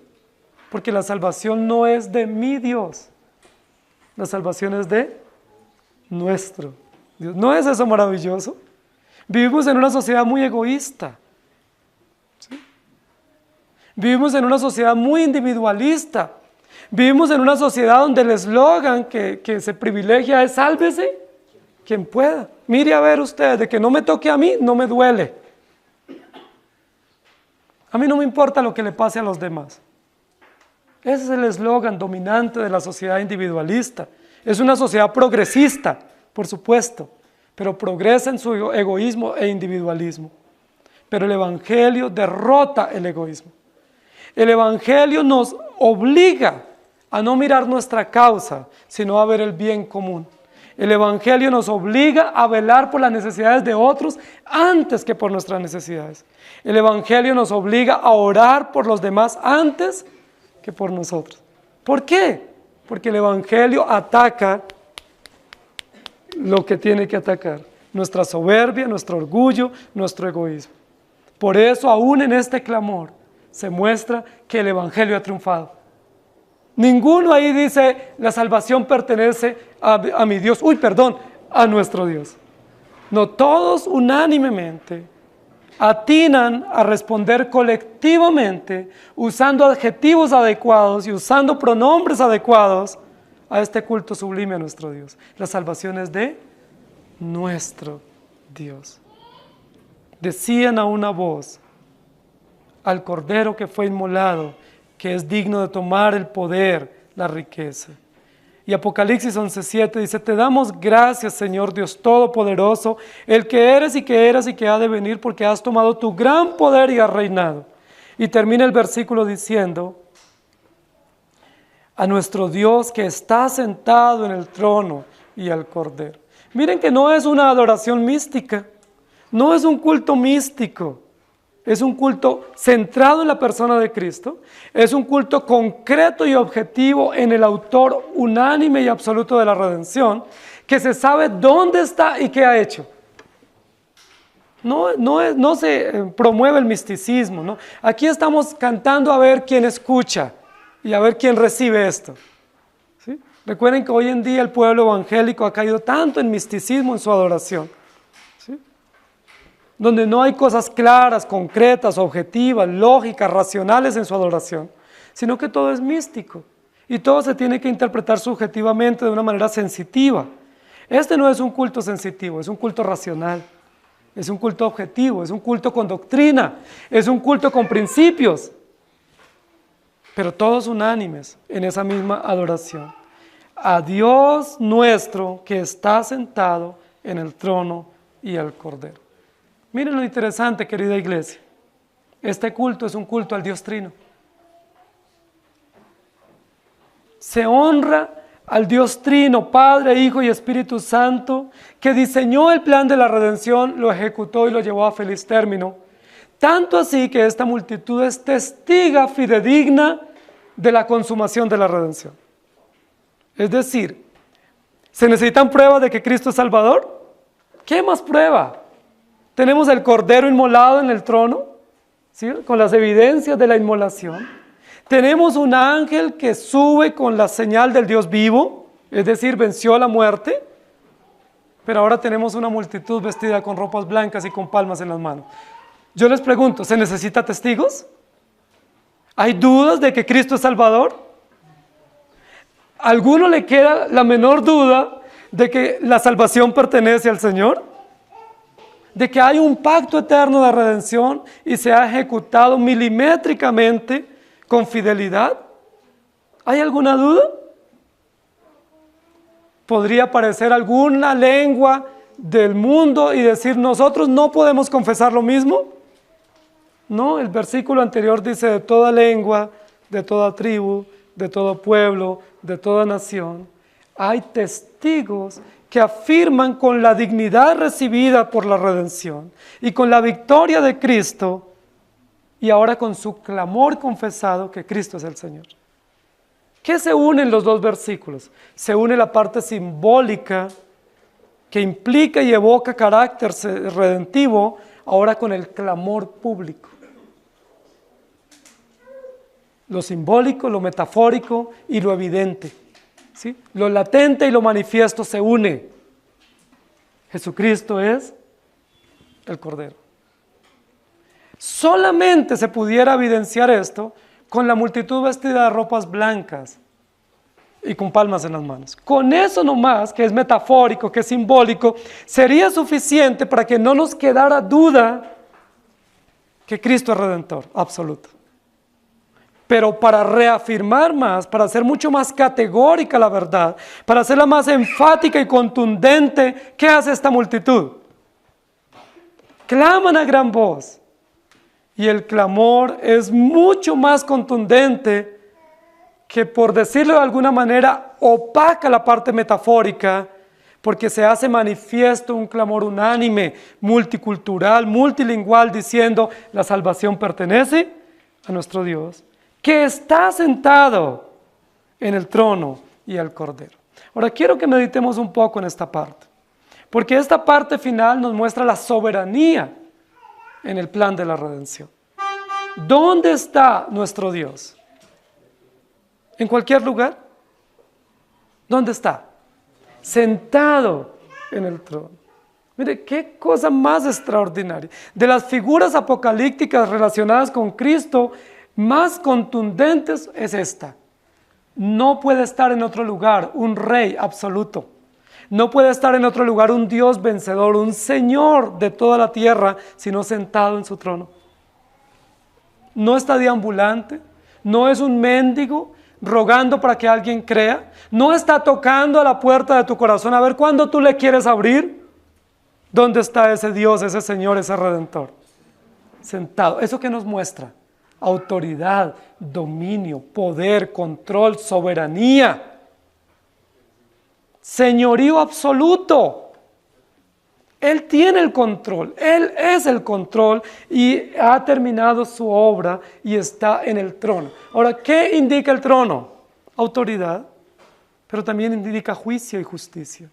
A: Porque la salvación no es de mi Dios. La salvación es de nuestro Dios. ¿No es eso maravilloso? Vivimos en una sociedad muy egoísta. ¿Sí? Vivimos en una sociedad muy individualista. Vivimos en una sociedad donde el eslogan que se privilegia es sálvese quien pueda. Mire a ver usted, de que no me toque a mí, no me duele. A mí no me importa lo que le pase a los demás. Ese es el eslogan dominante de la sociedad individualista. Es una sociedad progresista, por supuesto, pero progresa en su egoísmo e individualismo. pero el Evangelio derrota el egoísmo. El Evangelio nos obliga a no mirar nuestra causa, sino a ver el bien común. El Evangelio nos obliga a velar por las necesidades de otros antes que por nuestras necesidades. El Evangelio nos obliga a orar por los demás antes que por nosotros. ¿Por qué? Porque el Evangelio ataca lo que tiene que atacar: nuestra soberbia, nuestro orgullo, nuestro egoísmo. Por eso, aún en este clamor, se muestra que el Evangelio ha triunfado. Ninguno ahí dice, la salvación pertenece a mi Dios, a nuestro Dios. No, todos unánimemente atinan a responder colectivamente, usando adjetivos adecuados y usando pronombres adecuados a este culto sublime a nuestro Dios. La salvación es de nuestro Dios. Decían a una voz al Cordero que fue inmolado, que es digno de tomar el poder, la riqueza. Y Apocalipsis 11:7 dice, te damos gracias, Señor Dios Todopoderoso, el que eres y que eras y que ha de venir, porque has tomado tu gran poder y has reinado. Y termina el versículo diciendo, a nuestro Dios que está sentado en el trono y al Cordero. Miren que no es una adoración mística, no es un culto místico. Es un culto centrado en la persona de Cristo, es un culto concreto y objetivo en el autor unánime y absoluto de la redención, que se sabe dónde está y qué ha hecho. No se promueve el misticismo, ¿no? Aquí estamos cantando a ver quién escucha y a ver quién recibe esto. ¿Sí? Recuerden que hoy en día el pueblo evangélico ha caído tanto en misticismo en su adoración, donde no hay cosas claras, concretas, objetivas, lógicas, racionales en su adoración, sino que todo es místico y todo se tiene que interpretar subjetivamente de una manera sensitiva. Este no es un culto sensitivo, es un culto racional, es un culto objetivo, es un culto con doctrina, es un culto con principios, pero todos unánimes en esa misma adoración. A Dios nuestro que está sentado en el trono y al Cordero. Miren lo interesante, querida iglesia. Este culto es un culto al Dios Trino. Se honra al Dios Trino, Padre, Hijo y Espíritu Santo, que diseñó el plan de la redención, lo ejecutó y lo llevó a feliz término. Tanto así que esta multitud es testiga fidedigna de la consumación de la redención. Es decir, ¿se necesitan pruebas de que Cristo es Salvador? ¿Qué más prueba? Tenemos el Cordero inmolado en el trono, ¿sí? Con las evidencias de la inmolación. Tenemos un ángel que sube con la señal del Dios vivo, es decir, venció la muerte. Pero ahora tenemos una multitud vestida con ropas blancas y con palmas en las manos. Yo les pregunto, ¿se necesita testigos? ¿Hay dudas de que Cristo es Salvador? ¿A alguno le queda la menor duda de que la salvación pertenece al Señor? ¿De que hay un pacto eterno de redención y se ha ejecutado milimétricamente con fidelidad? ¿Hay alguna duda? ¿Podría aparecer alguna lengua del mundo y decir nosotros no podemos confesar lo mismo? No, el versículo anterior dice de toda lengua, de toda tribu, de todo pueblo, de toda nación. Hay testigos que afirman con la dignidad recibida por la redención y con la victoria de Cristo y ahora con su clamor confesado que Cristo es el Señor. ¿Qué se une en los dos versículos? Se une la parte simbólica que implica y evoca carácter redentivo ahora con el clamor público. Lo simbólico, lo metafórico y lo evidente. ¿Sí? Lo latente y lo manifiesto se une. Jesucristo es el Cordero. Solamente se pudiera evidenciar esto con la multitud vestida de ropas blancas y con palmas en las manos. Con eso nomás, que es metafórico, que es simbólico, sería suficiente para que no nos quedara duda que Cristo es Redentor absoluto. Pero para reafirmar más, para hacer mucho más categórica la verdad, para hacerla más enfática y contundente, ¿qué hace esta multitud? Claman a gran voz, Y el clamor es mucho más contundente que, por decirlo de alguna manera, opaca la parte metafórica, porque se hace manifiesto un clamor unánime, multicultural, multilingüal, diciendo: la salvación pertenece a nuestro Dios, que está sentado en el trono y al Cordero. Ahora quiero que meditemos un poco en esta parte, porque esta parte final nos muestra la soberanía en el plan de la redención. ¿Dónde está nuestro Dios? ¿En cualquier lugar? ¿Dónde está? Sentado en el trono. Mire, qué cosa más extraordinaria. De las figuras apocalípticas relacionadas con Cristo, más contundentes es esta. No puede estar en otro lugar un rey absoluto. No puede estar en otro lugar un Dios vencedor, un Señor de toda la tierra, sino sentado en su trono. No está deambulante, no es un mendigo rogando para que alguien crea, no está tocando a la puerta de tu corazón a ver cuándo tú le quieres abrir. ¿Dónde está ese Dios, ese Señor, ese Redentor? Sentado. ¿Eso qué nos muestra? Autoridad, dominio, poder, control, soberanía, señorío absoluto. Él tiene el control, Él es el control y ha terminado su obra y está en el trono. Ahora, ¿qué indica el trono? Autoridad, pero también indica juicio y justicia.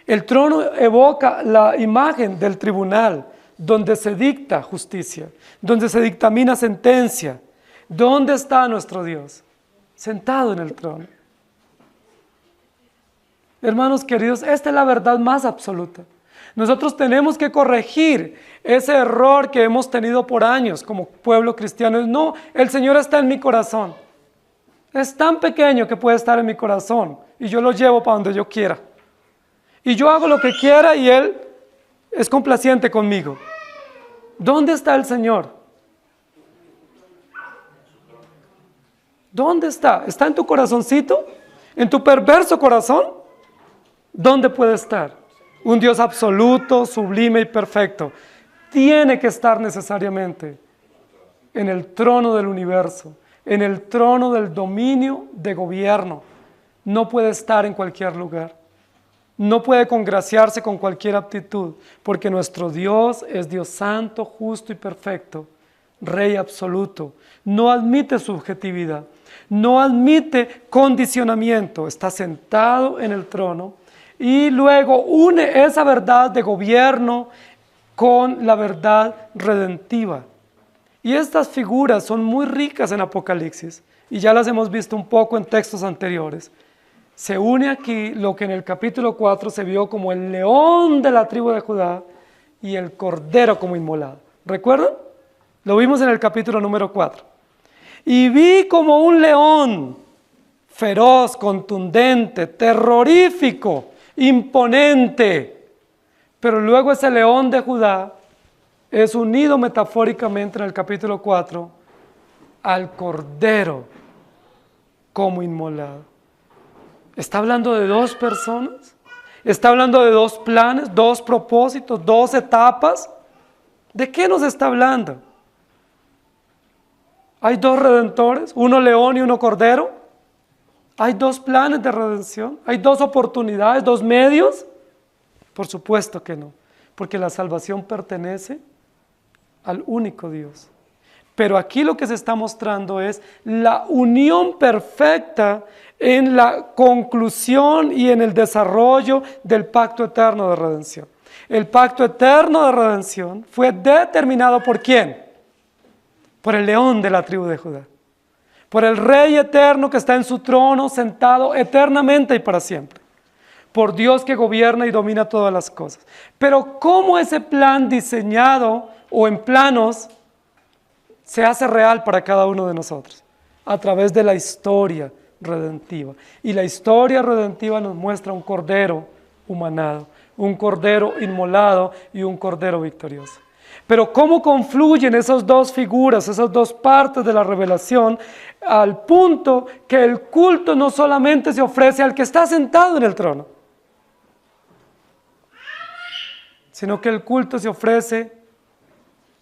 A: El trono evoca la imagen del tribunal, donde se dicta justicia, donde se dictamina sentencia. ¿Dónde está nuestro Dios? Sentado en el trono. Hermanos queridos, esta es la verdad más absoluta. Nosotros tenemos que corregir ese error que hemos tenido por años como pueblo cristiano. No, el Señor está en mi corazón. Es tan pequeño que puede estar en mi corazón y yo lo llevo para donde yo quiera. Y yo hago lo que quiera y Él es complaciente conmigo. ¿Dónde está el Señor? ¿Dónde está? ¿Está en tu corazoncito? ¿En tu perverso corazón? ¿Dónde puede estar? Un Dios absoluto, sublime y perfecto. Tiene que estar necesariamente en el trono del universo, en el trono del dominio de gobierno. No puede estar en cualquier lugar. No puede congraciarse con cualquier aptitud, porque nuestro Dios es Dios santo, justo y perfecto, Rey absoluto. No admite subjetividad, no admite condicionamiento. Está sentado en el trono y luego une esa verdad de gobierno con la verdad redentiva. Y estas figuras son muy ricas en Apocalipsis y ya las hemos visto un poco en textos anteriores. Se une aquí lo que en el capítulo 4 se vio como el león de la tribu de Judá y el cordero como inmolado. ¿Recuerdan? Lo vimos en el capítulo número 4. Y vi como un león feroz, contundente, terrorífico, imponente. Pero luego ese león de Judá es unido metafóricamente en el capítulo 4 al cordero como inmolado. ¿Está hablando de dos personas? ¿Está hablando de dos planes, dos propósitos, dos etapas? ¿De qué nos está hablando? ¿Hay dos redentores? ¿Uno león y uno cordero? ¿Hay dos planes de redención? ¿Hay dos oportunidades, dos medios? Por supuesto que no, porque la salvación pertenece al único Dios. Pero aquí lo que se está mostrando es la unión perfecta en la conclusión y en el desarrollo del pacto eterno de redención. El pacto eterno de redención fue determinado ¿por quién? Por el león de la tribu de Judá. Por el Rey eterno que está en su trono sentado eternamente y para siempre. Por Dios que gobierna y domina todas las cosas. Pero ¿cómo ese plan diseñado o en planos se hace real para cada uno de nosotros? A través de la historia redentiva. Y la historia redentiva nos muestra un cordero humanado, un cordero inmolado y un cordero victorioso. Pero ¿cómo confluyen esas dos figuras, esas dos partes de la revelación al punto que el culto no solamente se ofrece al que está sentado en el trono, sino que el culto se ofrece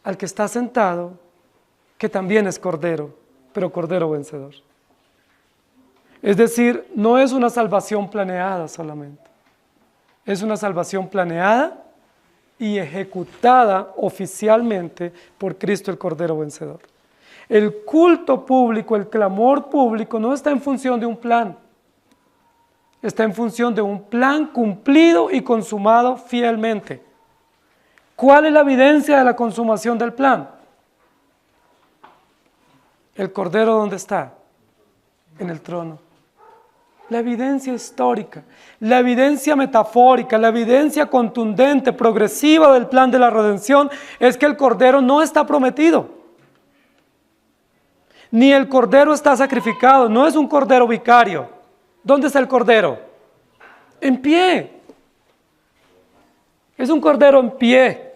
A: al que está sentado, que también es Cordero, pero Cordero vencedor. Es decir, no es una salvación planeada solamente, es una salvación planeada y ejecutada oficialmente por Cristo el Cordero vencedor. El culto público, el clamor público no está en función de un plan, está en función de un plan cumplido y consumado fielmente. ¿Cuál es la evidencia de la consumación del plan? ¿El Cordero dónde está? En el trono. La evidencia histórica, la evidencia metafórica, la evidencia contundente, progresiva del plan de la redención es que el Cordero no está prometido. Ni el Cordero está sacrificado, no es un Cordero vicario. ¿Dónde está el Cordero? En pie. Es un Cordero en pie,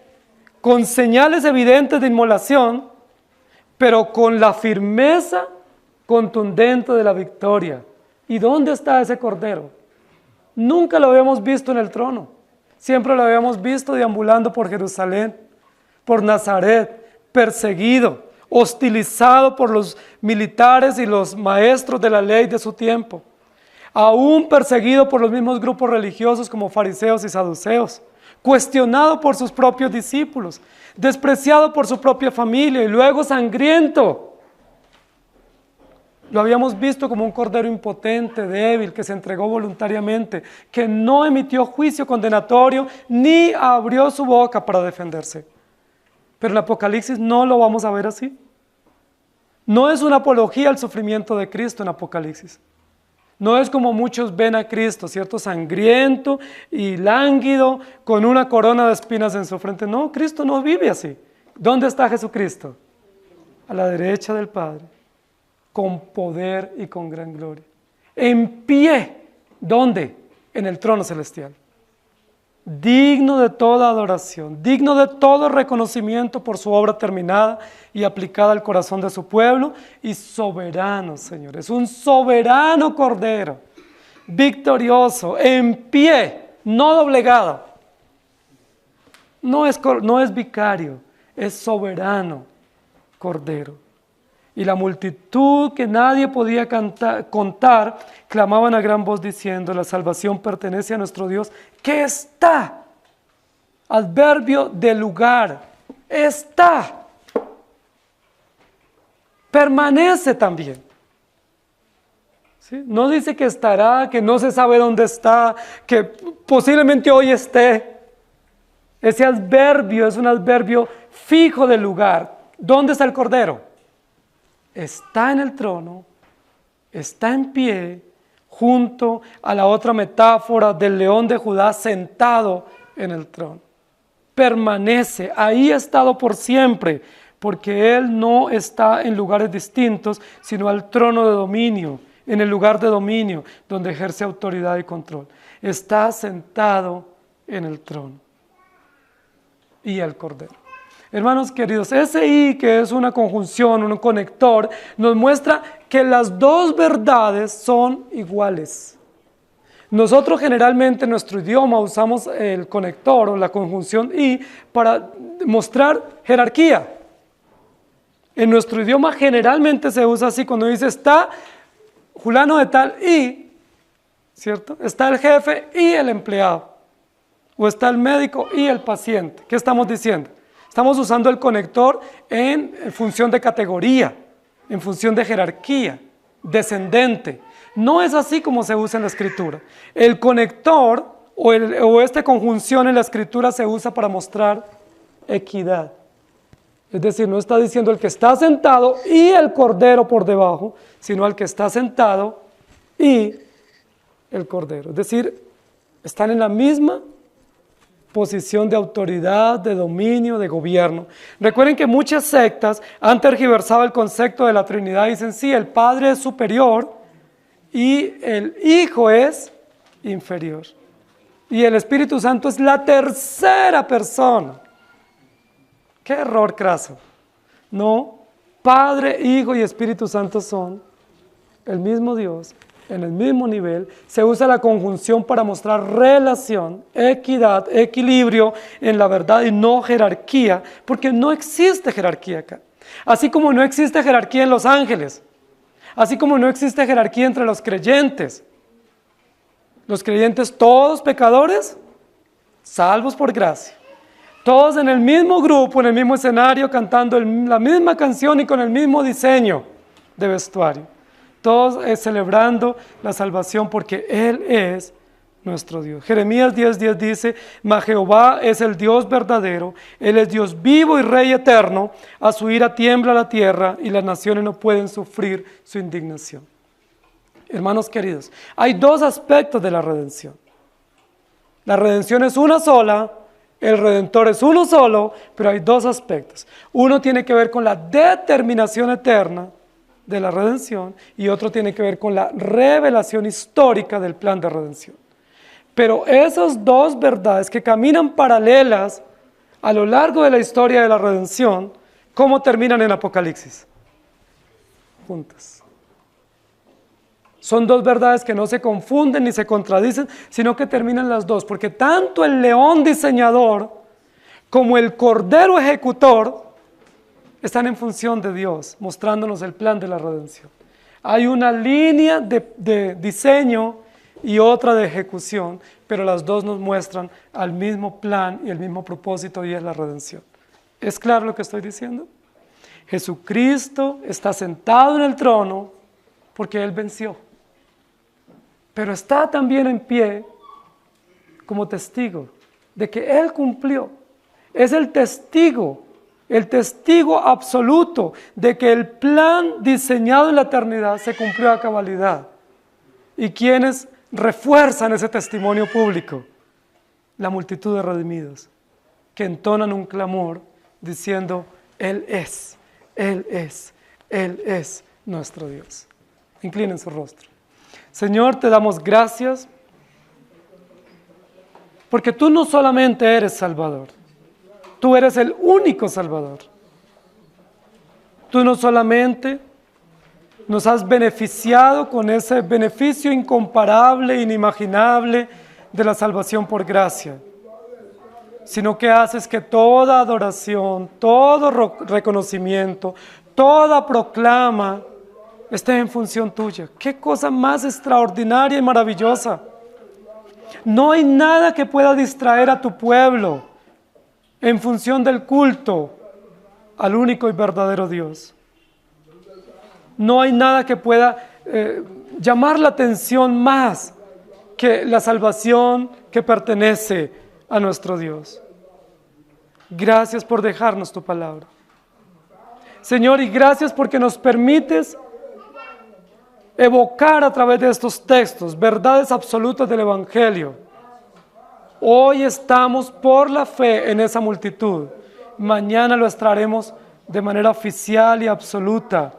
A: con señales evidentes de inmolación, pero con la firmeza contundente de la victoria. ¿Y dónde está ese Cordero? Nunca lo habíamos visto en el trono. Siempre lo habíamos visto deambulando por Jerusalén, por Nazaret, perseguido, hostilizado por los militares y los maestros de la ley de su tiempo, aún perseguido por los mismos grupos religiosos como fariseos y saduceos, cuestionado por sus propios discípulos, despreciado por su propia familia y luego sangriento. Lo habíamos visto como un cordero impotente, débil, que se entregó voluntariamente, que no emitió juicio condenatorio ni abrió su boca para defenderse. Pero en el Apocalipsis no lo vamos a ver así. No es una apología al sufrimiento de Cristo en Apocalipsis. No es como muchos ven a Cristo, ¿cierto? Sangriento y lánguido, con una corona de espinas en su frente. No, Cristo no vive así. ¿Dónde está Jesucristo? A la derecha del Padre, con poder y con gran gloria. En pie, ¿dónde? En el trono celestial. Digno de toda adoración, digno de todo reconocimiento por su obra terminada y aplicada al corazón de su pueblo, y soberano, Señor. Es un soberano Cordero, victorioso, en pie, no doblegado. No es vicario, es soberano Cordero. Y la multitud que nadie podía contar, clamaban a gran voz diciendo: la salvación pertenece a nuestro Dios, que está. Adverbio de lugar, está. Permanece también. ¿Sí? No dice que estará, que no se sabe dónde está, que posiblemente hoy esté. Ese adverbio es un adverbio fijo de lugar. ¿Dónde está el Cordero? Está en el trono, está en pie, junto a la otra metáfora del león de Judá sentado en el trono. Permanece, ahí ha estado por siempre, porque Él no está en lugares distintos, sino al trono de dominio, en el lugar de dominio, donde ejerce autoridad y control. Está sentado en el trono. Y el Cordero. Hermanos queridos, ese y, que es una conjunción, un conector, nos muestra que las dos verdades son iguales. Nosotros generalmente en nuestro idioma usamos el conector o la conjunción y para mostrar jerarquía. En nuestro idioma generalmente se usa así cuando dice está fulano de tal y, ¿cierto? Está el jefe y el empleado. O está el médico y el paciente. ¿Qué estamos diciendo? Estamos usando el conector en función de categoría, en función de jerarquía, descendente. No es así como se usa en la Escritura. El conector o esta conjunción en la Escritura se usa para mostrar equidad. Es decir, no está diciendo el que está sentado y el Cordero por debajo, sino el que está sentado y el Cordero. Es decir, están en la misma posición de autoridad, de dominio, de gobierno. Recuerden que muchas sectas han tergiversado el concepto de la Trinidad y dicen, sí, el Padre es superior y el Hijo es inferior. Y el Espíritu Santo es la tercera persona. ¡Qué error craso! No, Padre, Hijo y Espíritu Santo son el mismo Dios en el mismo nivel. Se usa la conjunción para mostrar relación, equidad, equilibrio en la verdad y no jerarquía, porque no existe jerarquía acá. Así como no existe jerarquía en los ángeles, así como no existe jerarquía entre los creyentes todos pecadores, salvos por gracia. Todos en el mismo grupo, en el mismo escenario, cantando la misma canción y con el mismo diseño de vestuario. Todos celebrando la salvación porque Él es nuestro Dios. Jeremías 10:10 dice, mas Jehová es el Dios verdadero, Él es Dios vivo y Rey eterno, a su ira tiembla la tierra y las naciones no pueden sufrir su indignación. Hermanos queridos, hay dos aspectos de la redención. La redención es una sola, el Redentor es uno solo, pero hay dos aspectos. Uno tiene que ver con la determinación eterna de la redención y otro tiene que ver con la revelación histórica del plan de redención. Pero esas dos verdades que caminan paralelas a lo largo de la historia de la redención, ¿cómo terminan en Apocalipsis? Juntas. Son dos verdades que no se confunden ni se contradicen, sino que terminan las dos, porque tanto el león diseñador como el cordero ejecutor están en función de Dios, mostrándonos el plan de la redención. Hay una línea de diseño y otra de ejecución, pero las dos nos muestran al mismo plan y el mismo propósito, y es la redención. ¿Es claro lo que estoy diciendo? Jesucristo está sentado en el trono porque Él venció. Pero está también en pie como testigo de que Él cumplió. Es el testigo absoluto de que el plan diseñado en la eternidad se cumplió a cabalidad. ¿Y quiénes refuerzan ese testimonio público? La multitud de redimidos, que entonan un clamor diciendo, Él es nuestro Dios. Inclinen su rostro. Señor, te damos gracias porque tú no solamente eres Salvador, tú eres el único Salvador. Tú no solamente nos has beneficiado con ese beneficio incomparable, inimaginable de la salvación por gracia, sino que haces que toda adoración, todo reconocimiento, toda proclama esté en función tuya. ¡Qué cosa más extraordinaria y maravillosa! No hay nada que pueda distraer a tu pueblo en función del culto al único y verdadero Dios. No hay nada que pueda llamar la atención más que la salvación que pertenece a nuestro Dios. Gracias por dejarnos tu palabra. Señor, y gracias porque nos permites evocar a través de estos textos verdades absolutas del Evangelio. Hoy estamos por la fe en esa multitud. Mañana lo estaremos de manera oficial y absoluta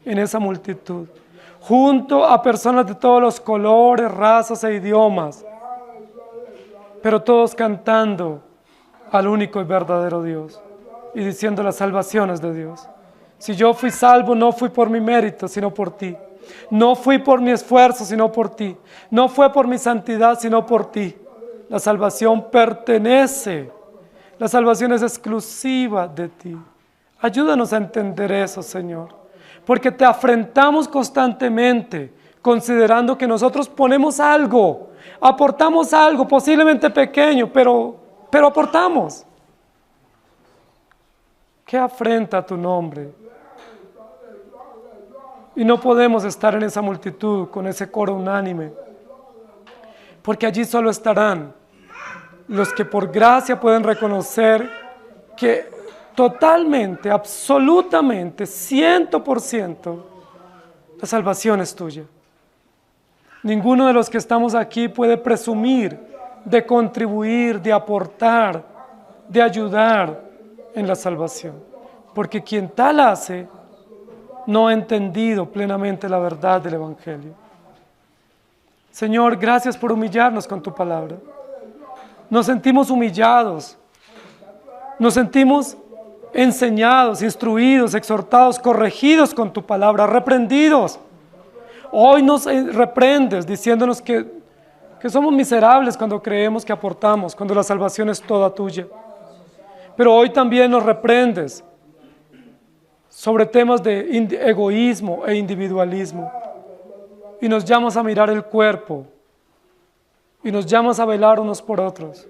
A: en esa multitud, junto a personas de todos los colores, razas e idiomas, pero todos cantando al único y verdadero Dios y diciendo las salvaciones de Dios. Si yo fui salvo, no fui por mi mérito, sino por ti. No fui por mi esfuerzo, sino por ti. No fue por mi santidad, sino por ti. La salvación pertenece. La salvación es exclusiva de ti. Ayúdanos a entender eso, Señor. Porque te afrentamos constantemente, considerando que nosotros ponemos algo, aportamos algo, posiblemente pequeño, pero aportamos. ¿Qué afrenta a tu nombre? Y no podemos estar en esa multitud con ese coro unánime, porque allí solo estarán los que por gracia pueden reconocer que totalmente, absolutamente, 100%, la salvación es tuya. Ninguno de los que estamos aquí puede presumir de contribuir, de aportar, de ayudar en la salvación, porque quien tal hace no ha entendido plenamente la verdad del Evangelio. Señor, gracias por humillarnos con tu palabra. Nos sentimos humillados, nos sentimos enseñados, instruidos, exhortados, corregidos con tu palabra, reprendidos. Hoy nos reprendes diciéndonos que somos miserables cuando creemos que aportamos, cuando la salvación es toda tuya. Pero hoy también nos reprendes sobre temas de egoísmo e individualismo. Y nos llamas a mirar el cuerpo. Y nos llamas a velar unos por otros.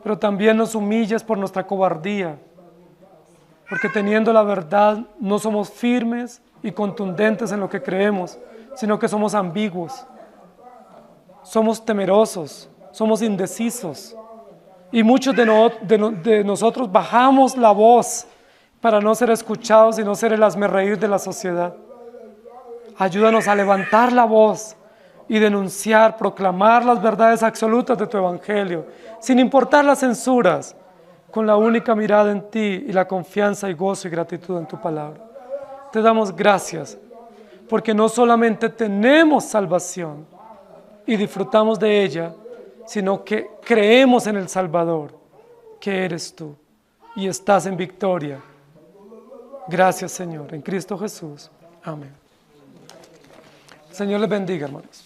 A: Pero también nos humillas por nuestra cobardía. Porque teniendo la verdad no somos firmes y contundentes en lo que creemos, sino que somos ambiguos. Somos temerosos, somos indecisos. Y muchos de nosotros bajamos la voz para no ser escuchados y no ser el hazmerreír de la sociedad. Ayúdanos a levantar la voz y denunciar, proclamar las verdades absolutas de tu Evangelio, sin importar las censuras, con la única mirada en ti y la confianza y gozo y gratitud en tu palabra. Te damos gracias, porque no solamente tenemos salvación y disfrutamos de ella, sino que creemos en el Salvador, que eres tú, y estás en victoria. Gracias, Señor, en Cristo Jesús. Amén. Señor les bendiga, hermanos.